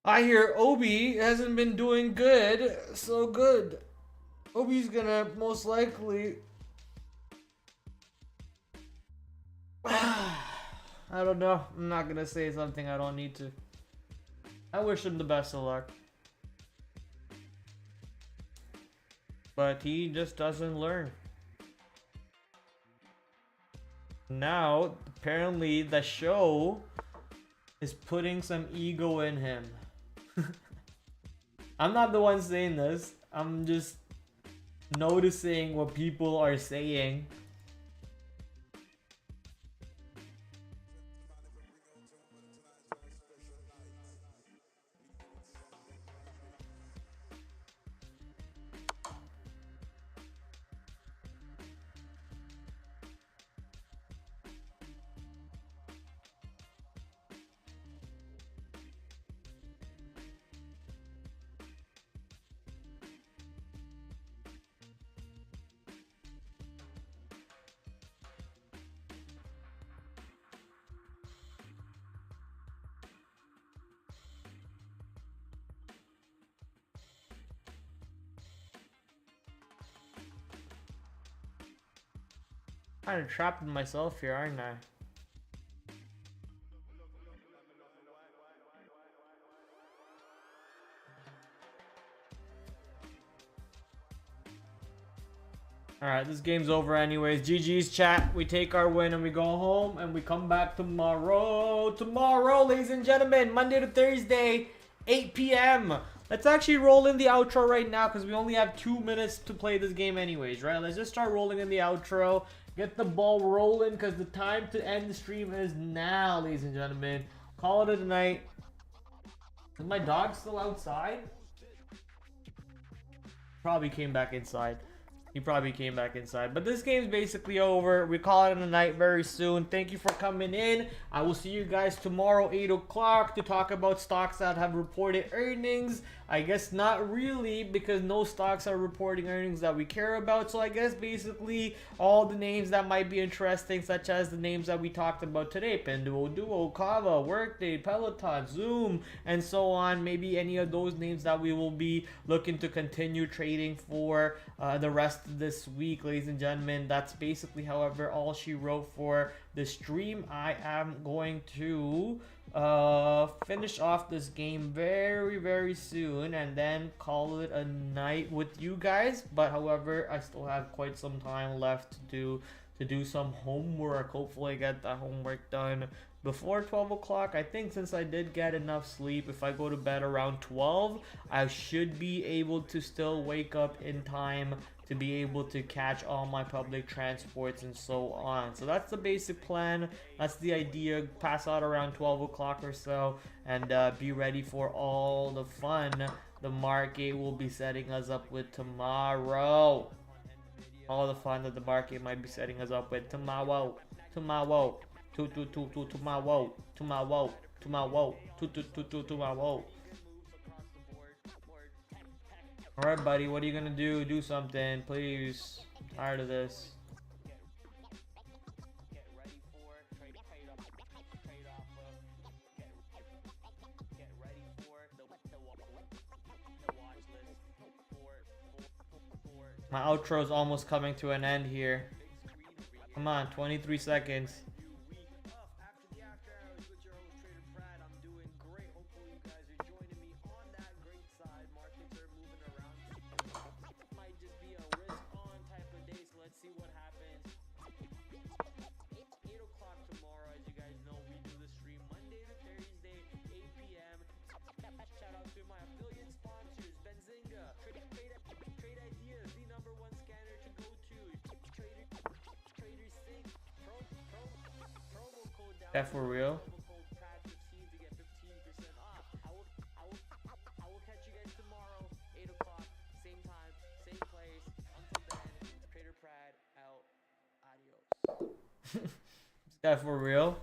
I hear Obi hasn't been doing good, so good. Obi's gonna most likely. I don't know. I'm not gonna say something I don't need to. I wish him the best of luck. But he just doesn't learn. Now, apparently, the show is putting some ego in him. I'm not the one saying this. I'm just noticing what people are saying. Kind of trapped in myself here, aren't I? Alright, this game's over anyways. GG's chat. We take our win and we go home and we come back tomorrow. Tomorrow, ladies and gentlemen, Monday to Thursday, 8 p.m. Let's actually roll in the outro right now because we only have 2 minutes to play this game anyways, right? Let's just start rolling in the outro. Get the ball rolling because the time to end the stream is now, ladies and gentlemen. Call it a night. Is my dog still outside? Probably came back inside. He probably came back inside. But this game's basically over. We call it a night very soon. Thank you for coming in. I will see you guys tomorrow, 8 o'clock, to talk about stocks that have reported earnings. I guess not really, because no stocks are reporting earnings that we care about. So I guess basically all the names that might be interesting, such as the names that we talked about today, Pinduoduo, Kava, Workday, Peloton, Zoom, and so on. Maybe any of those names that we will be looking to continue trading for the rest of this week, ladies and gentlemen. That's basically, however, all she wrote for the stream. I am going to finish off this game very soon and then call it a night with you guys. But however, I still have quite some time left to do some homework. Hopefully I get that homework done before 12 o'clock. I think since I did get enough sleep, if I go to bed around 12, I should be able to still wake up in time to be able to catch all my public transports and so on. So that's the basic plan. That's the idea. Pass out around 12 o'clock or so, and be ready for all the fun the market will be setting us up with tomorrow. All the fun that the market might be setting us up with tomorrow. Tomorrow. Tomorrow. Tomorrow. Tomorrow. Alright, buddy, what are you gonna do? Do something, please. Tired of this. My outro is almost coming to an end here. Come on, 23 seconds. That for real? Is that for real?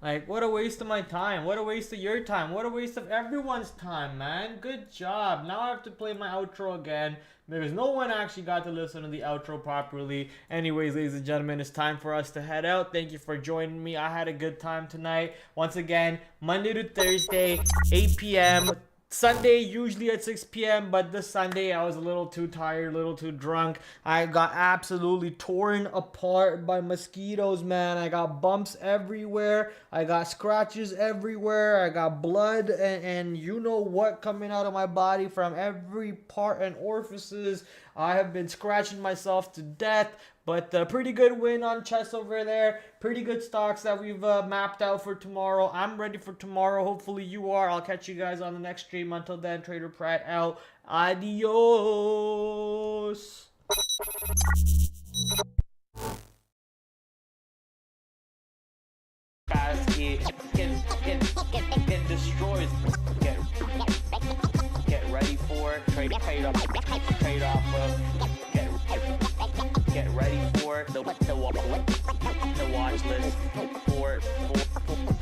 Like, what a waste of my time. What a waste of your time. What a waste of everyone's time, man. Good job. Now I have to play my outro again because no one actually got to listen to the outro properly. Anyways, ladies and gentlemen, it's time for us to head out. Thank you for joining me. I had a good time tonight. Once again, Monday to Thursday, 8 p.m. Sunday usually at 6 p.m. but this Sunday I was a little too tired, a little too drunk. I got absolutely torn apart by mosquitoes, man. I got bumps everywhere. I got scratches everywhere. I got blood and you know what coming out of my body from every part and orifices. I have been scratching myself to death. But pretty good win on chess over there. Pretty good stocks that we've mapped out for tomorrow. I'm ready for tomorrow. Hopefully you are. I'll catch you guys on the next stream. Until then, TraderPrad out. Adios. Basket get destroyed. Get ready for it. Trade off of. Get ready for the watch list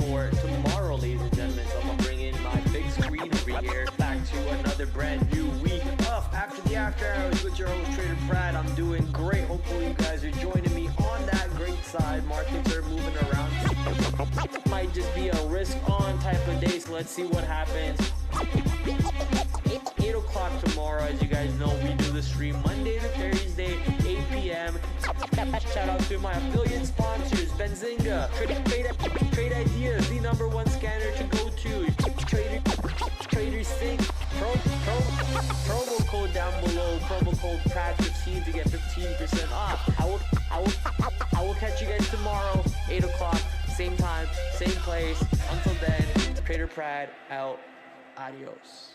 for tomorrow, ladies and gentlemen. So I'm gonna bring in my big screen over here. Back to another brand new week of After the After Hours with your host TraderPrad. I'm doing great. Hopefully you guys are joining me on that great side. Markets are moving around. Might just be a risk on type of day. So let's see what happens. 8 o'clock tomorrow, as you guys know, we do the stream Monday to Thursday, 8 p.m. Shout out to my affiliate sponsors, Benzinga, Trade Ideas, the #1 scanner to go to, Trader Sync, promo code down below, promo code PRAD15 to get 15% off. I will catch you guys tomorrow, 8 o'clock, same time, same place. Until then, TraderPrad out. Adios.